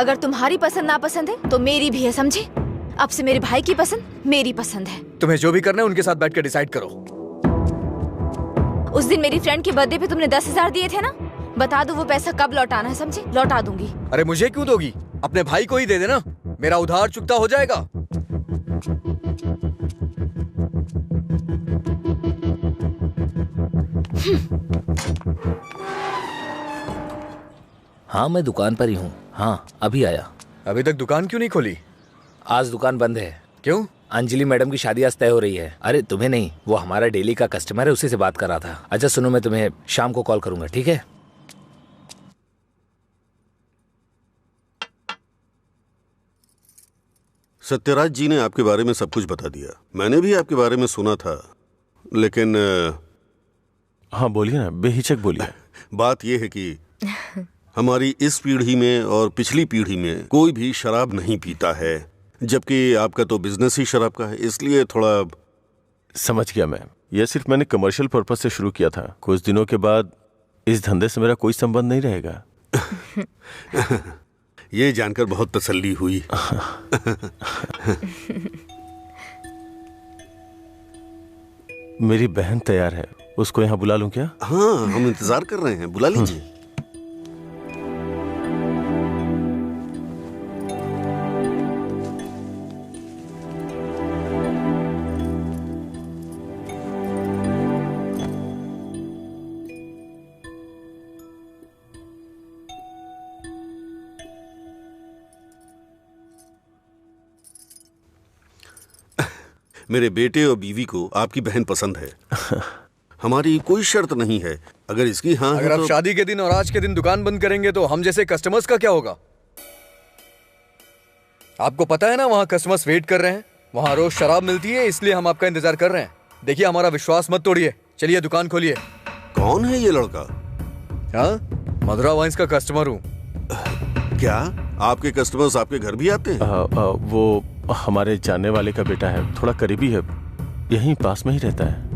अगर तुम्हारी पसंद नापसंद है तो मेरी भी है, समझे? अब से मेरे भाई की पसंद मेरी पसंद है। तुम्हें जो भी करना है उनके साथ बैठ कर डिसाइड करो। उस दिन मेरी फ्रेंड के बर्थडे पे तुमने 10,000 दिए थे ना, बता दो वो पैसा कब लौटाना है, समझे? लौटा दूंगी। अरे मुझे क्यों दोगी? अपने भाई को ही दे देना, मेरा उधार चुकता हो जाएगा। हाँ मैं दुकान पर ही हूँ। हाँ अभी आया। अभी तक दुकान क्यों नहीं खोली? आज दुकान बंद है। क्यों? अंजलि मैडम की शादी आज तय हो रही है। अरे तुम्हें नहीं, वो हमारा डेली का कस्टमर है, उसी से बात कर रहा था। अच्छा सुनो, मैं तुम्हें शाम को कॉल करूंगा, ठीक है? सत्यराज जी ने आपके बारे में सब कुछ बता दिया। मैंने भी आपके बारे में सुना था, लेकिन हाँ बोलिए ना, बेहिचक बोलिए। बात यह है कि हमारी इस पीढ़ी में और पिछली पीढ़ी में कोई भी शराब नहीं पीता है, जबकि आपका तो बिजनेस ही शराब का है, इसलिए थोड़ा। समझ गया मैं। यह सिर्फ मैंने कमर्शियल पर्पस से शुरू किया था। कुछ दिनों के बाद इस धंधे से मेरा कोई संबंध नहीं रहेगा। ये जानकर बहुत तसल्ली हुई। मेरी बहन तैयार है, उसको यहाँ बुला लूं क्या? हाँ हम इंतजार कर रहे हैं, बुला लीजिए। मेरे बेटे और बीवी को आपकी बहन पसंद है। हमारी कोई शर्त नहीं है। अगर इसकी हाँ अगर है आप तो... शादी के दिन और आज के दिन दुकान बंद करेंगे तो हम जैसे कस्टमर्स का क्या होगा? आपको पता है ना वहाँ कस्टमर्स वेट कर रहे हैं, वहाँ रोज शराब मिलती है, इसलिए हम आपका इंतजार कर रहे हैं। देखिए हमारा विश्वास मत तोड़िए, चलिए दुकान खोलिए। कौन है ये लड़का? हाँ, मधुरा वाइन्स का कस्टमर हूँ। क्या आपके कस्टमर्स आपके घर भी आते हैं? वो हमारे जानने वाले का बेटा है, थोड़ा करीबी है, यहीं पास में ही रहता है।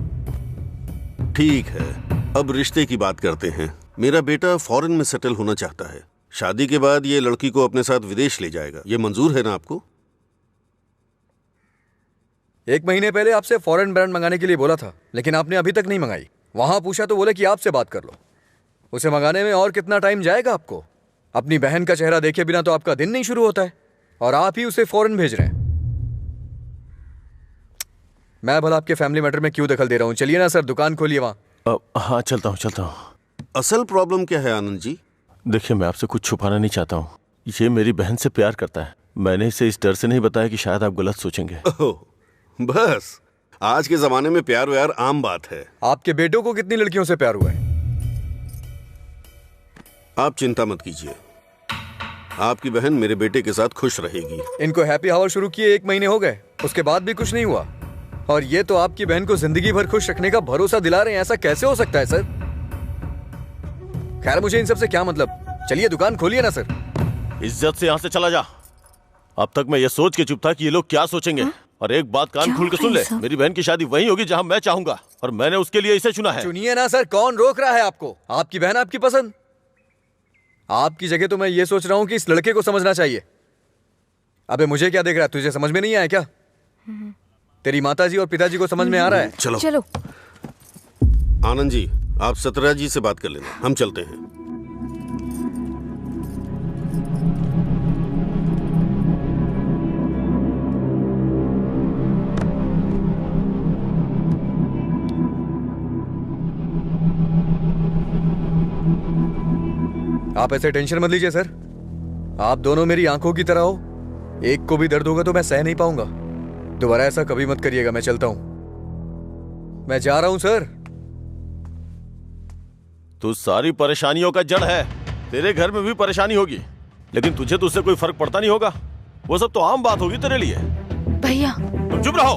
ठीक है, अब रिश्ते की बात करते हैं। मेरा बेटा फॉरेन में सेटल होना चाहता है। शादी के बाद ये लड़की को अपने साथ विदेश ले जाएगा। ये मंजूर है ना आपको? 1 महीने पहले आपसे फॉरेन ब्रांड मंगाने के लिए बोला था, लेकिन आपने अभी तक नहीं मंगाई। वहां पूछा तो बोले कि आपसे बात कर लो। उसे मंगाने में और कितना टाइम जाएगा आपको? अपनी बहन का चेहरा देखे बिना तो आपका दिन नहीं शुरू होता है, और आप ही उसे फॉरेन भेज रहे हैं। मैं भला आपके फैमिली मैटर में क्यों दखल दे रहा हूं? चलिए ना सर, दुकान खोलिए वहां। हाँ चलता हूँ। असल प्रॉब्लम क्या है आनंद जी? देखिए, मैं आपसे कुछ छुपाना नहीं चाहता हूँ। ये मेरी बहन से प्यार करता है। मैंने इसे इस डर से नहीं बताया कि शायद आप गलत सोचेंगे। बस, आज के जमाने में प्यार व्यार आम बात है। आपके बेटों को कितनी लड़कियों से प्यार हुआ है? आप चिंता मत कीजिए, आपकी बहन मेरे बेटे के साथ खुश रहेगी। इनको हैप्पी आवर शुरू किए 1 महीने हो गए, उसके बाद भी कुछ नहीं हुआ, और ये तो आपकी बहन को जिंदगी भर खुश रखने का भरोसा दिला रहे हैं। ऐसा कैसे हो सकता है सर? खैर, मुझे इन सब से क्या मतलब, चलिए दुकान खोलिए ना सर। इज्जत से यहाँ से चला जा। अब तक मैं ये सोच के चुप था कि ये लोग क्या सोचेंगे। और एक बात कान खोल के सुन ले, मेरी बहन की शादी वहीं होगी जहाँ मैं चाहूंगा, और मैंने उसके लिए इसे चुना है। चुनिए ना सर, कौन रोक रहा है आपको? आपकी बहन, आपकी पसंद। आपकी जगह तो मैं ये सोच रहा हूँ कि इस लड़के को समझना चाहिए। अबे मुझे क्या देख रहा है? तुझे समझ में नहीं आया क्या? तेरी माताजी और पिताजी को समझ में आ रहा है? चलो आनंद जी, आप सतरा जी से बात कर लेना, हम चलते हैं। आप ऐसे टेंशन मत लीजिए सर, आप दोनों मेरी आंखों की तरह हो। एक को भी दर्द होगा तो मैं सह नहीं पाऊंगा। दोबारा ऐसा कभी मत करिएगा। मैं चलता हूं, मैं जा रहा हूं सर। तू सारी परेशानियों का जड़ है। तेरे घर में भी परेशानी होगी, लेकिन तुझे तो उससे कोई फर्क पड़ता नहीं होगा। वो सब तो आम बात होगी तेरे लिए। भैया तुम चुप रहो।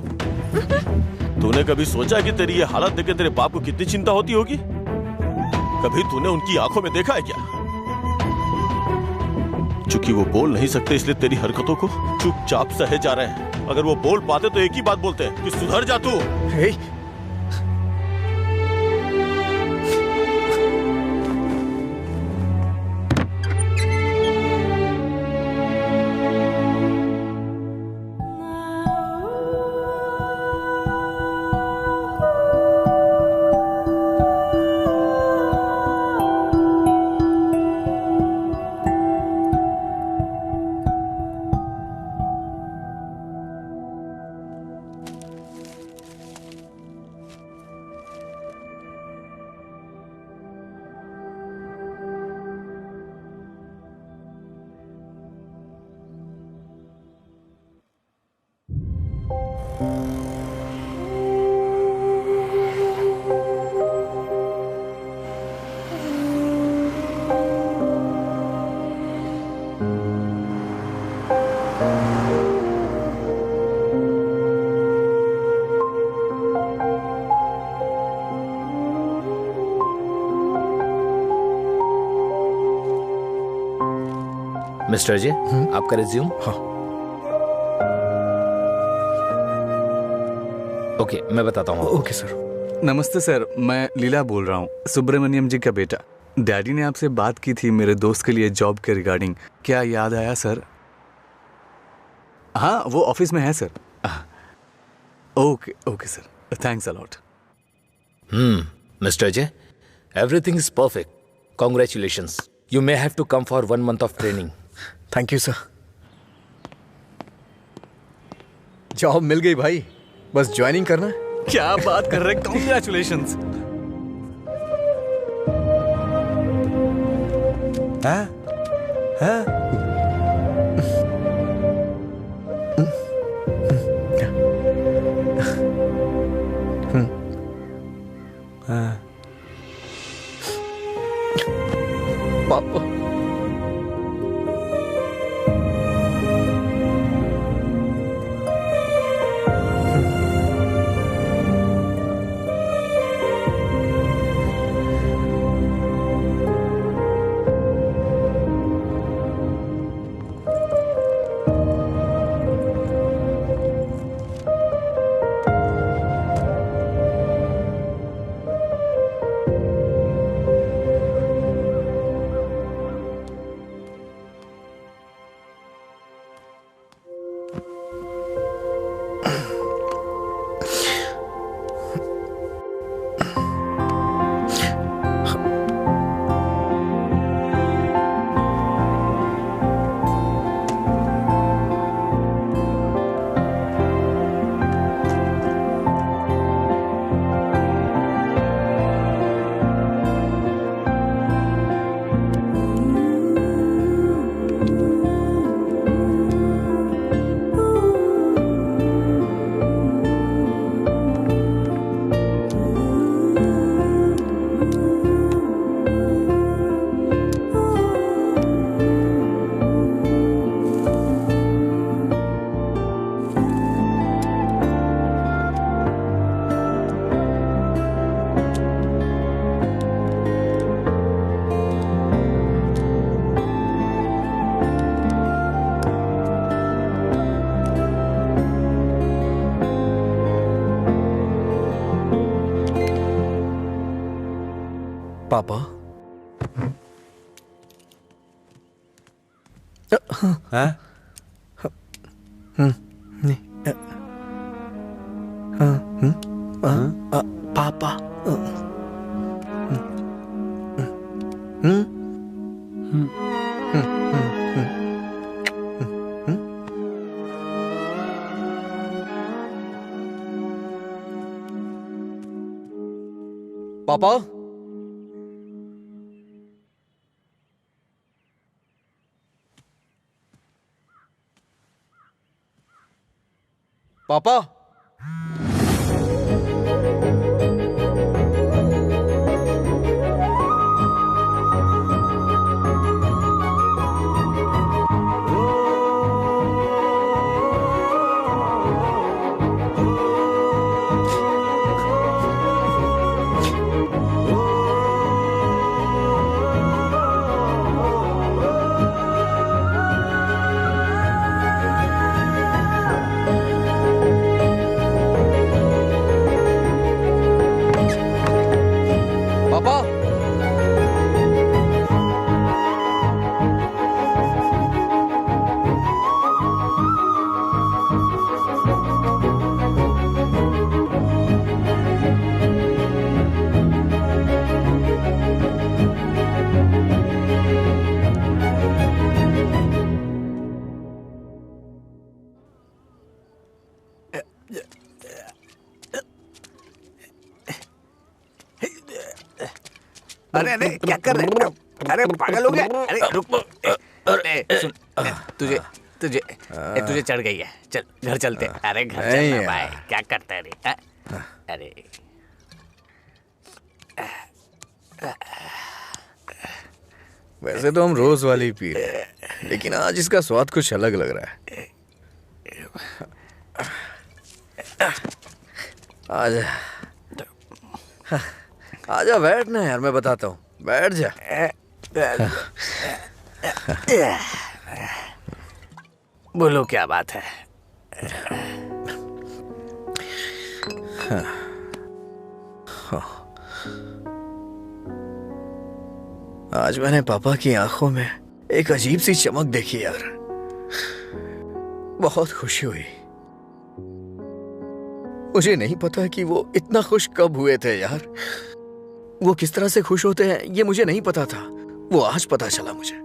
तूने कभी सोचा कि तेरी ये हालत देख के तेरे बाप को कितनी चिंता होती होगी? कभी तूने उनकी आंखों में देखा है क्या? चूंकि वो बोल नहीं सकते, इसलिए तेरी हरकतों को चुपचाप सहे जा रहे हैं। अगर वो बोल पाते तो एक ही बात बोलते हैं कि सुधर जा तू। मिस्टर जी, आपका रिज्यूम। हाँ। ओके, मैं बताता हूँ। Okay sir. नमस्ते सर, मैं लीला बोल रहा हूँ, सुब्रमण्यम जी का बेटा। डैडी ने आपसे बात की थी मेरे दोस्त के लिए जॉब के रिगार्डिंग। क्या याद आया सर? हाँ, वो ऑफिस में है sir. Okay okay sir, thanks a lot. Mister J, everything is perfect. Congratulations. You may have to come for 1 month of training. Thank you sir. Job मिल गई भाई, बस ज्वाइनिंग करना है। क्या बात कर रहे हैं, कॉन्ग्रेचुलेशंस। पापा। हाँ? पापा। पापा। पापा। अरे अरे क्या कर रहे हैं? अरे पागल हो गया? अरे रुक, अरे सुन, तुझे तुझे तुझे चढ़ गई है। चल घर चलते। अरे घर चलना भाई, क्या करता है रे? अरे वैसे तो हम रोज वाली पी रहे हैं, लेकिन आज इसका स्वाद कुछ अलग लग रहा है। आजा आजा, बैठ ना यार, मैं बताता हूँ, बैठ जा। बोलो क्या बात है? आज मैंने पापा की आंखों में एक अजीब सी चमक देखी यार, बहुत खुशी हुई। मुझे नहीं पता कि वो इतना खुश कब हुए थे यार। वो किस तरह से खुश होते हैं ये मुझे नहीं पता था, वो आज पता चला मुझे।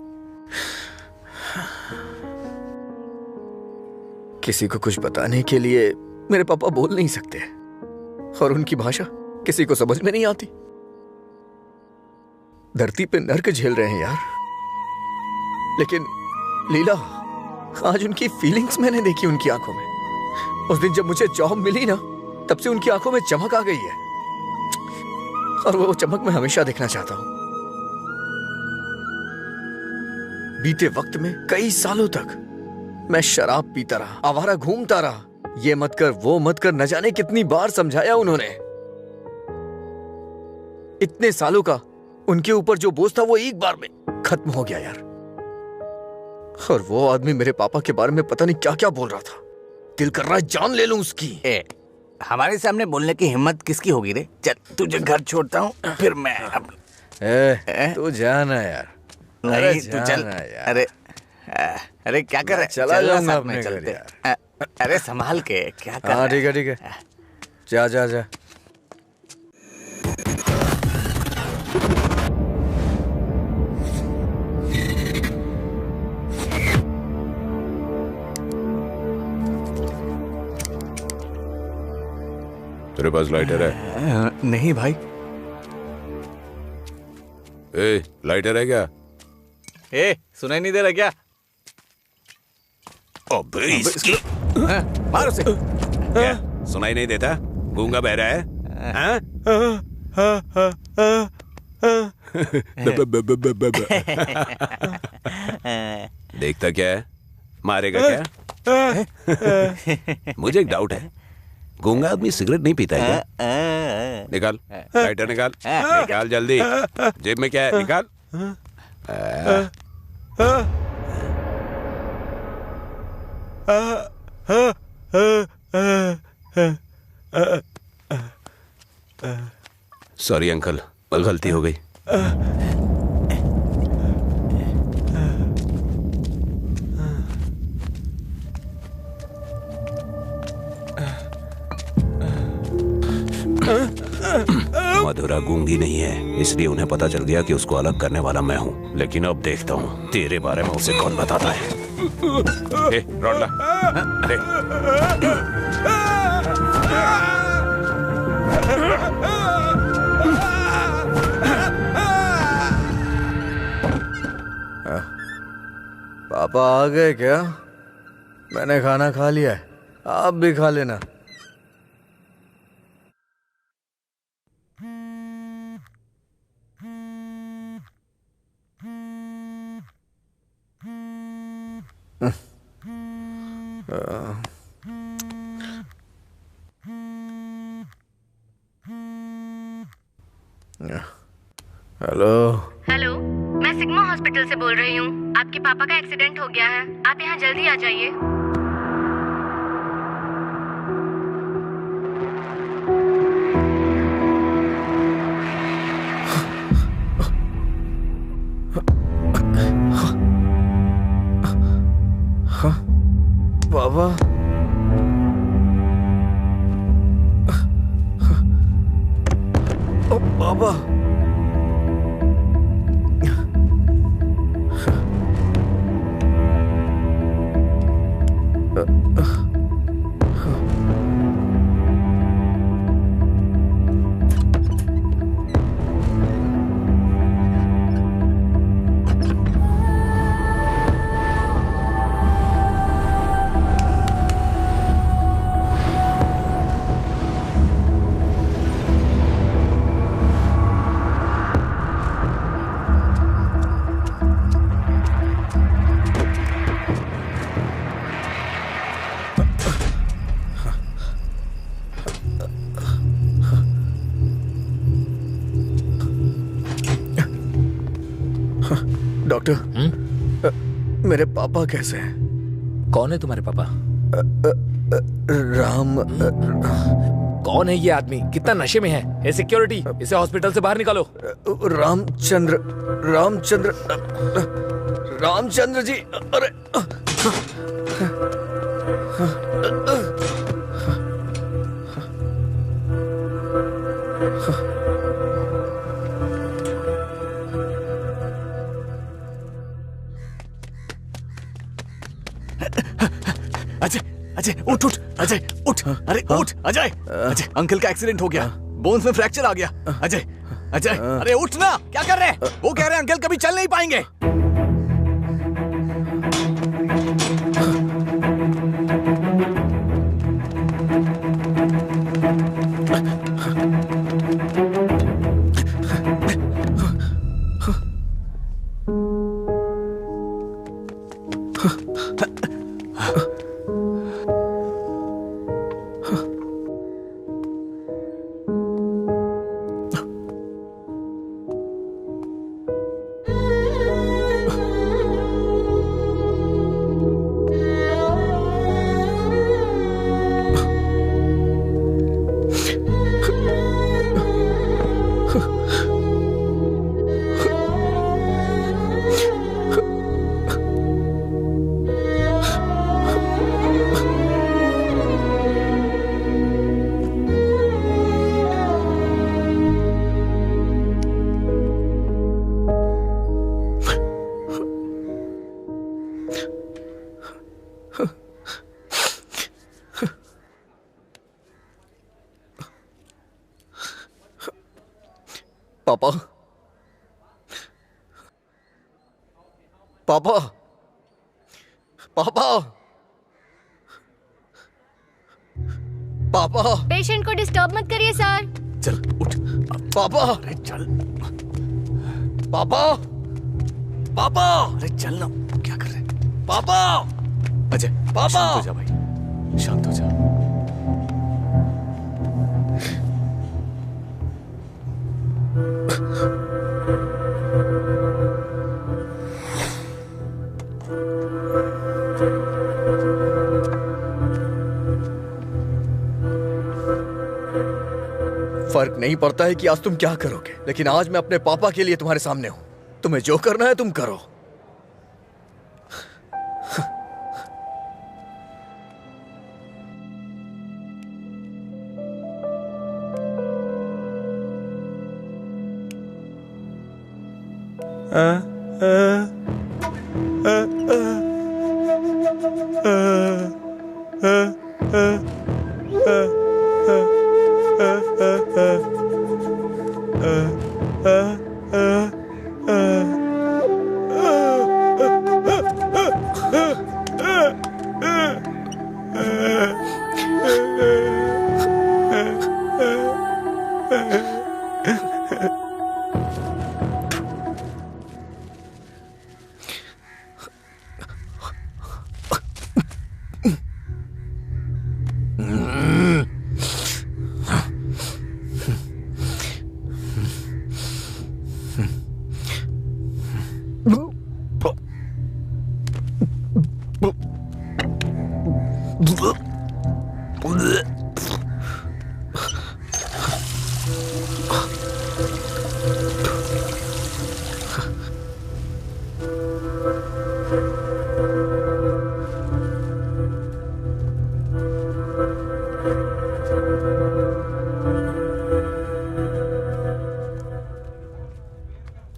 किसी को कुछ बताने के लिए मेरे पापा बोल नहीं सकते, और उनकी भाषा किसी को समझ में नहीं आती। धरती पे नर्क झेल रहे हैं यार, लेकिन लीला, आज उनकी फीलिंग्स मैंने देखी उनकी आंखों में। उस दिन जब मुझे जॉब मिली ना, तब से उनकी आंखों में चमक आ गई है, और वो चमक मैं हमेशा देखना चाहता हूं। बीते वक्त में कई सालों तक मैं शराब पीता रहा, आवारा घूमता रहा। ये मत कर, वो मत कर, न जाने कितनी बार समझाया उन्होंने। इतने सालों का उनके ऊपर जो बोझ था वो एक बार में खत्म हो गया यार। और वो आदमी मेरे पापा के बारे में पता नहीं क्या क्या बोल रहा था। दिल कर रहा है जान ले लूं उसकी। हमारे सामने बोलने की हिम्मत किसकी होगी रे? चल तुझे घर छोड़ता हूँ, फिर मैं तू जाना यार। नहीं तू चल। अरे अरे क्या कर रहा है? चला जाऊंगा अपने घर यार। अरे संभाल के क्या कर हाँ ठीक है जा जा जा। तेरे पास लाइटर है? नहीं भाई। ए, लाइटर है क्या? ए, सुनाई नहीं दे रहा क्या? अबे इसकी मार उसे। क्या सुनाई नहीं देता? गूंगा बहरा है? हाँ? देखता क्या है? मारेगा क्या? मुझे एक डाउट है, गूंगा आदमी सिगरेट नहीं पीता है क्या? निकाल लाइटर, निकाल निकाल जल्दी। जेब में क्या है? निकाल। सॉरी अंकल, गलती हो गई। मधुरा गूंगी नहीं है, इसलिए उन्हें पता चल गया कि उसको अलग करने वाला मैं हूँ। लेकिन अब देखता हूँ तेरे बारे में उसे कौन बताता है। ए, रॉड ला। अरे पापा आ गए क्या? मैंने खाना खा लिया है, आप भी खा लेना। हेलो। हेलो, मैं सिग्मा हॉस्पिटल से बोल रही हूँ। आपके पापा का एक्सीडेंट हो गया है, आप यहाँ जल्दी आ जाइए। बाबा बाबा डॉक्टर, मेरे पापा कैसे हैं? कौन है तुम्हारे पापा? राम। कौन है ये आदमी? कितना नशे में है? ए सिक्योरिटी, इसे हॉस्पिटल से बाहर निकालो। रामचंद्र जी। अरे अजय उठ अजय उठ। अरे उठ अजय। अजय अंकल का एक्सीडेंट हो गया, बोन्स में फ्रैक्चर आ गया। अजय अरे उठ ना, क्या कर रहे हैं? वो कह रहे हैं अंकल कभी चल नहीं पाएंगे। पापा, पापा, पापा, पापा। पेशेंट को डिस्टर्ब मत करिए सर। चल उठ। पापा, अरे चल। पापा, पापा, अरे चल ना, क्या कर रहे हैं? पापा। अजय, पापा। शांत हो जा भाई, शांत हो जा। फर्क नहीं पड़ता है कि आज तुम क्या करोगे, लेकिन आज मैं अपने पापा के लिए तुम्हारे सामने हूं। तुम्हें जो करना है तुम करो।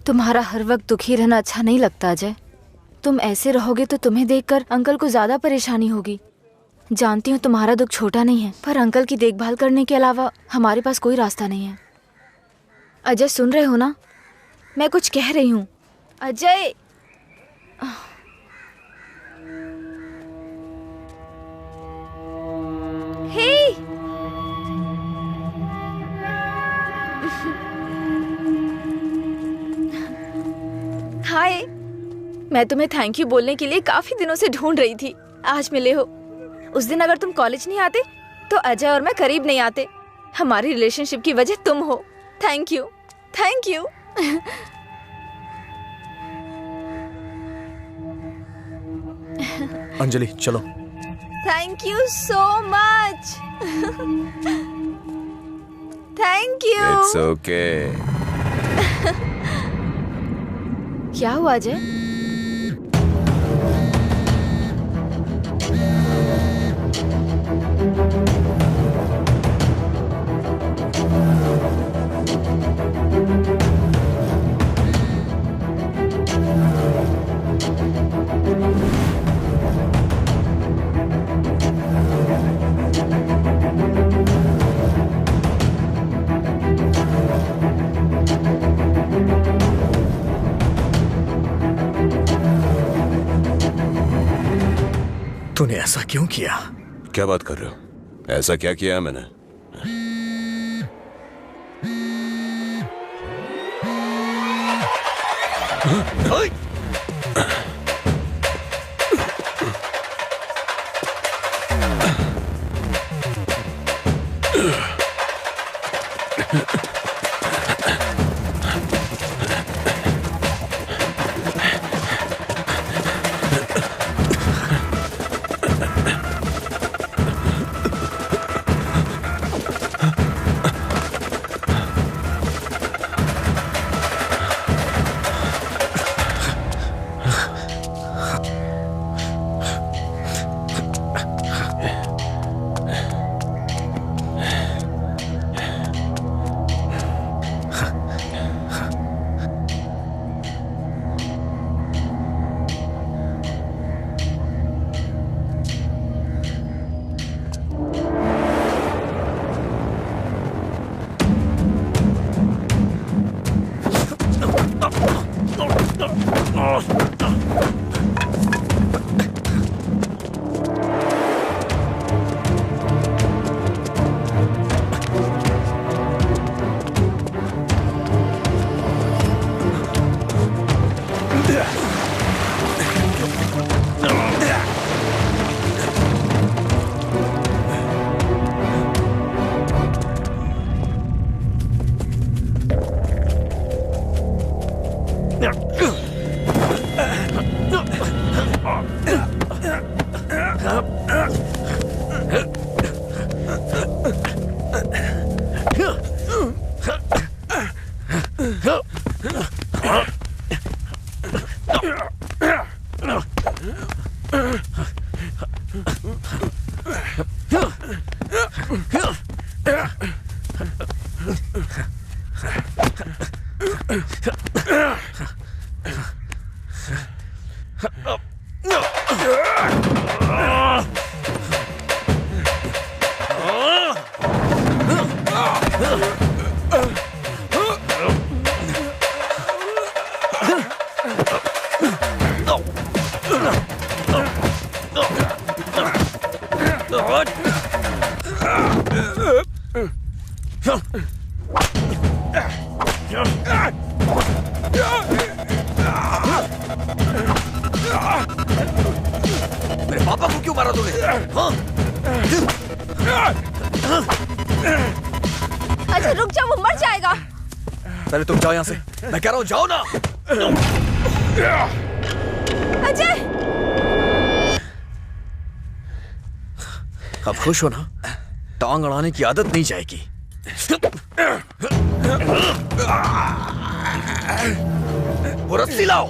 तुम्हारा हर वक्त दुखी रहना अच्छा नहीं लगता अजय। तुम ऐसे रहोगे तो तुम्हें देखकर अंकल को ज्यादा परेशानी होगी। जानती हूँ तुम्हारा दुख छोटा नहीं है, पर अंकल की देखभाल करने के अलावा हमारे पास कोई रास्ता नहीं है। अजय सुन रहे हो ना, मैं कुछ कह रही हूँ। अजय, हे हाय, मैं तुम्हें थैंक यू बोलने के लिए काफी दिनों से ढूंढ रही थी। आज मिले हो। उस दिन अगर तुम कॉलेज नहीं आते तो अजय और मैं करीब नहीं आते। हमारी रिलेशनशिप की वजह तुम हो। Thank you, thank you. Anjali चलो। Thank you so much. Thank you. It's okay. क्या हुआ अजय? तूने ऐसा क्यों किया? क्या बात कर रहे हो? ऐसा क्या किया है मैंने? मेरे पापा को क्यों मारा तूने? हाँ? अच्छा रुक जा, वो मर जाएगा। पहले तुम जाओ यहाँ से, मैं कह रहा हूँ जाओ ना। अजय, अब खुश हो ना? टांग अड़ाने की आदत नहीं जाएगी। वो रस्सी लाओ।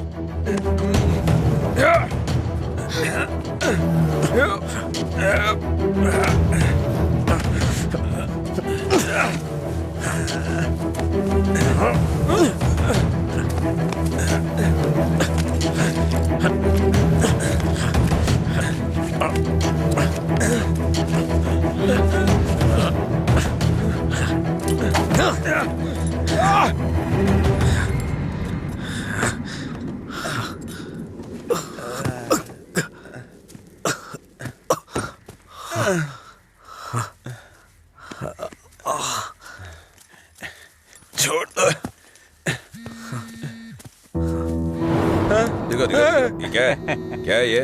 छोड़ दो। देखो देखो ये क्या है? क्या है ये?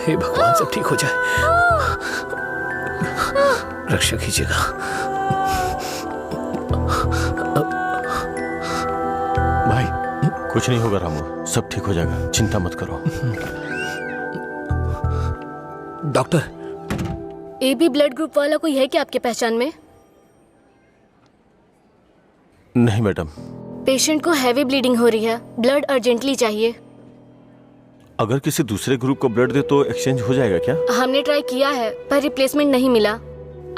हे भगवान, सब ठीक हो जाए। रक्षा कीजिएगा। भाई कुछ नहीं होगा रामू, सब ठीक हो जाएगा, चिंता मत करो। डॉक्टर, एबी ब्लड ग्रुप वाला कोई है क्या आपके पहचान में? नहीं मैडम। पेशेंट को हैवी ब्लीडिंग हो रही है, ब्लड अर्जेंटली चाहिए। अगर किसी दूसरे ग्रुप को ब्लड दे तो एक्सचेंज हो जाएगा क्या? हमने ट्राई किया है पर रिप्लेसमेंट नहीं मिला।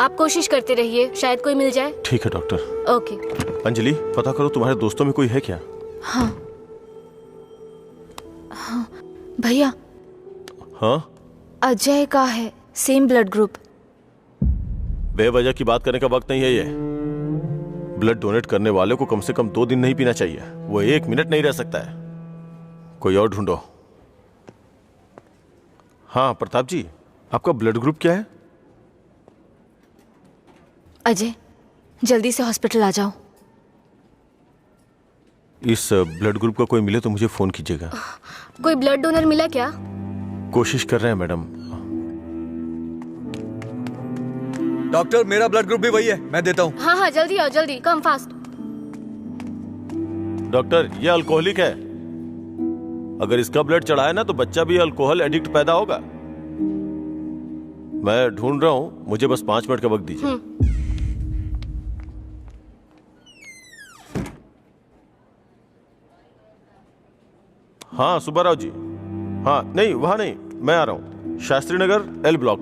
आप कोशिश करते रहिए, शायद कोई मिल जाए। ठीक है डॉक्टर। ओके। अंजलि, पता करो तुम्हारे दोस्तों में कोई है क्या? हाँ हाँ भैया। हाँ अजय का है, सेम ब्लड ग्रुप। बेवजह की बात करने का वक्त नहीं है ये। ब्लड डोनेट करने वाले को कम से कम 2 दिन नहीं पीना चाहिए, वो 1 मिनट नहीं रह सकता है। कोई और ढूंढो। हाँ प्रताप जी, आपका ब्लड ग्रुप क्या है? अजय, जल्दी से हॉस्पिटल आ जाओ। इस ब्लड ग्रुप का कोई मिले तो मुझे फोन कीजिएगा। कोई ब्लड डोनर मिला क्या? कोशिश कर रहे हैं मैडम। डॉक्टर, मेरा ब्लड ग्रुप भी वही है, मैं देता हूँ। हाँ हाँ जल्दी आओ, जल्दी, कम फास्ट। डॉक्टर, ये अल्कोहलिक है, अगर इसका ब्लड चढ़ा है ना तो बच्चा भी अल्कोहल एडिक्ट पैदा होगा। मैं ढूंढ रहा हूँ, मुझे बस 5 मिनट का वक्त दीजिए। हाँ सुब्बाराव जी। हाँ नहीं, वहां नहीं, मैं आ रहा हूँ, शास्त्री नगर L ब्लॉक।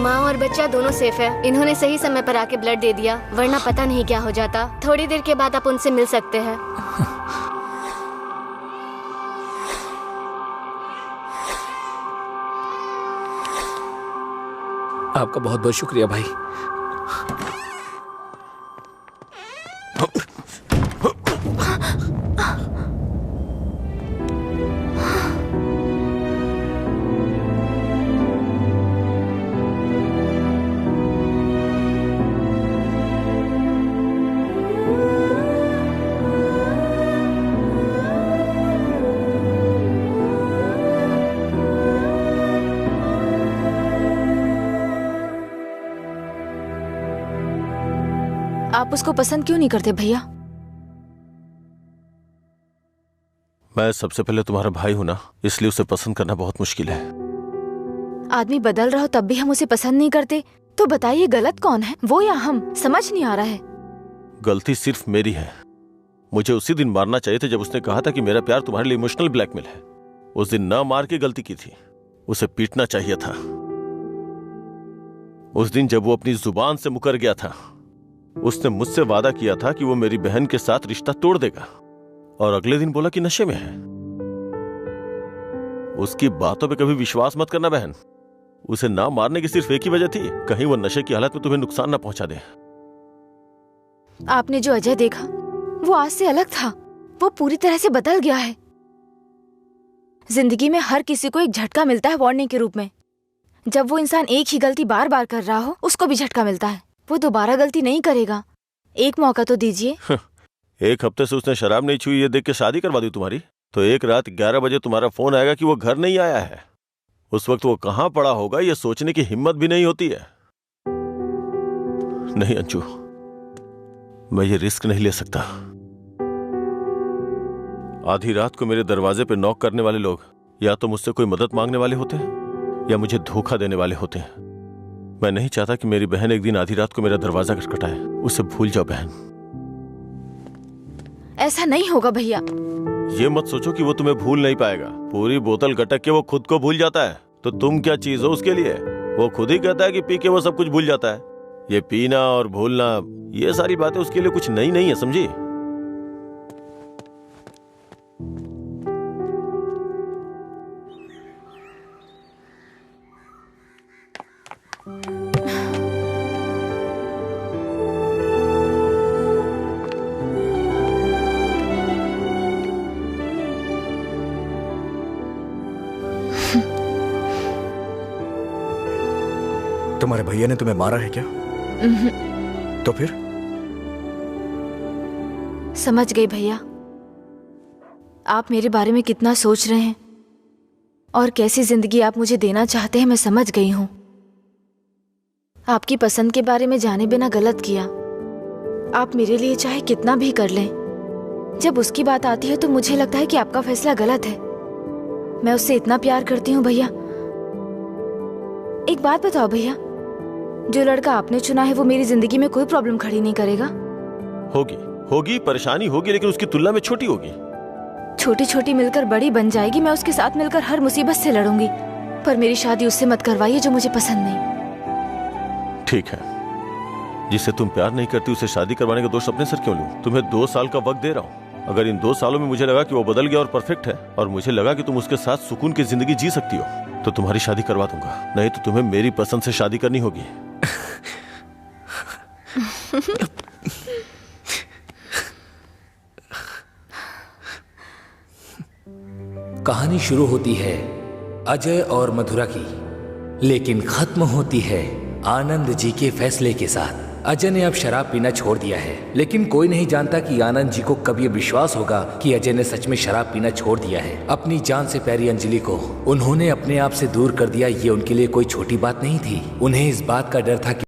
माँ और बच्चा दोनों सेफ है। इन्होंने सही समय पर आके ब्लड दे दिया, वरना पता नहीं क्या हो जाता। थोड़ी देर के बाद आप उनसे मिल सकते हैं। आपका बहुत बहुत शुक्रिया भाई। आप उसको पसंद क्यों नहीं करते भैया? मैं सबसे पहले तुम्हारा भाई हूं ना, इसलिए उसे पसंद करना बहुत मुश्किल है। आदमी बदल रहा हो तब भी हम उसे पसंद नहीं करते, तो बताइए गलत कौन है, वो या हम? समझ नहीं आ रहा है। गलती सिर्फ मेरी है। मुझे उसी दिन मारना चाहिए था जब उसने कहा था कि मेरा प्यार तुम्हारे लिए इमोशनल ब्लैकमेल है। उस दिन न मार के गलती की थी, उसे पीटना चाहिए था। उस दिन जब वो अपनी जुबान से मुकर गया था, उसने मुझसे वादा किया था कि वो मेरी बहन के साथ रिश्ता तोड़ देगा, और अगले दिन बोला कि नशे में है। उसकी बातों पे कभी विश्वास मत करना बहन। उसे ना मारने की सिर्फ एक ही वजह थी, कहीं वो नशे की हालत में तुम्हें नुकसान ना पहुंचा दे। आपने जो अजय देखा वो आज से अलग था। वो पूरी तरह से बदल गया है। जिंदगी में हर किसी को एक झटका मिलता है वार्निंग के रूप में। जब वो इंसान एक ही गलती बार बार कर रहा हो, उसको भी झटका मिलता है। वो दोबारा गलती नहीं करेगा। एक मौका तो दीजिए। एक हफ्ते से उसने शराब नहीं छुई ये देख के शादी करवा दी तुम्हारी, तो एक रात 11 बजे तुम्हारा फोन आएगा कि वो घर नहीं आया है। उस वक्त वो कहां पड़ा होगा ये सोचने की हिम्मत भी नहीं होती है। नहीं अंशु, मैं ये रिस्क नहीं ले सकता। आधी रात को मेरे दरवाजे पे नॉक करने वाले लोग या तो मुझसे कोई मदद मांगने वाले होते हैं या मुझे धोखा देने वाले होते हैं। मैं नहीं चाहता कि मेरी बहन एक दिन आधी रात को मेरा दरवाजा खटखटाए। उसे भूल जाओ बहन। ऐसा नहीं होगा भैया। ये मत सोचो कि वो तुम्हें भूल नहीं पाएगा। पूरी बोतल गटक के वो खुद को भूल जाता है, तो तुम क्या चीज हो उसके लिए? वो खुद ही कहता है कि पी के वो सब कुछ भूल जाता है। ये पीना और भूलना, ये सारी बातें उसके लिए कुछ नई नहीं है, समझी? तुम्हारे भैया ने तुम्हें मारा है क्या? तो फिर? समझ गई भैया, आप मेरे बारे में कितना सोच रहे हैं और कैसी जिंदगी आप मुझे देना चाहते हैं। मैं समझ गई हूं। आपकी पसंद के बारे में जाने बिना गलत किया। आप मेरे लिए चाहे कितना भी कर लें, जब उसकी बात आती है तो मुझे लगता है कि आपका फैसला गलत है। मैं उससे इतना प्यार करती हूँ भैया। एक बात बताओ भैया, जो लड़का आपने चुना है वो मेरी जिंदगी में कोई प्रॉब्लम खड़ी नहीं करेगा? होगी परेशानी होगी, लेकिन उसकी तुलना में छोटी होगी। छोटी छोटी मिलकर बड़ी बन जाएगी। मैं उसके साथ मिलकर हर मुसीबत से लड़ूंगी, पर मेरी शादी उससे मत करवाइए जो मुझे पसंद नहीं। ठीक है, जिससे तुम प्यार नहीं करती उसे शादी करवाने का दोष अपने सर क्यों लूं? तुम्हें 2 साल का वक्त दे रहा हूं। अगर इन 2 सालों में मुझे लगा कि वो बदल गया और परफेक्ट है, और मुझे लगा कि तुम उसके साथ सुकून की जिंदगी जी सकती हो, तो तुम्हारी शादी करवा दूंगा। नहीं तो तुम्हें मेरी पसंद से शादी करनी होगी। कहानी शुरू होती है अजय और मधुरा की, लेकिन खत्म होती है आनंद जी के फैसले के साथ। अजय ने अब शराब पीना छोड़ दिया है, लेकिन कोई नहीं जानता कि आनंद जी को कब ये विश्वास होगा कि अजय ने सच में शराब पीना छोड़ दिया है। अपनी जान से प्यारी अंजलि को उन्होंने अपने आप से दूर कर दिया, ये उनके लिए कोई छोटी बात नहीं थी। उन्हें इस बात का डर था कि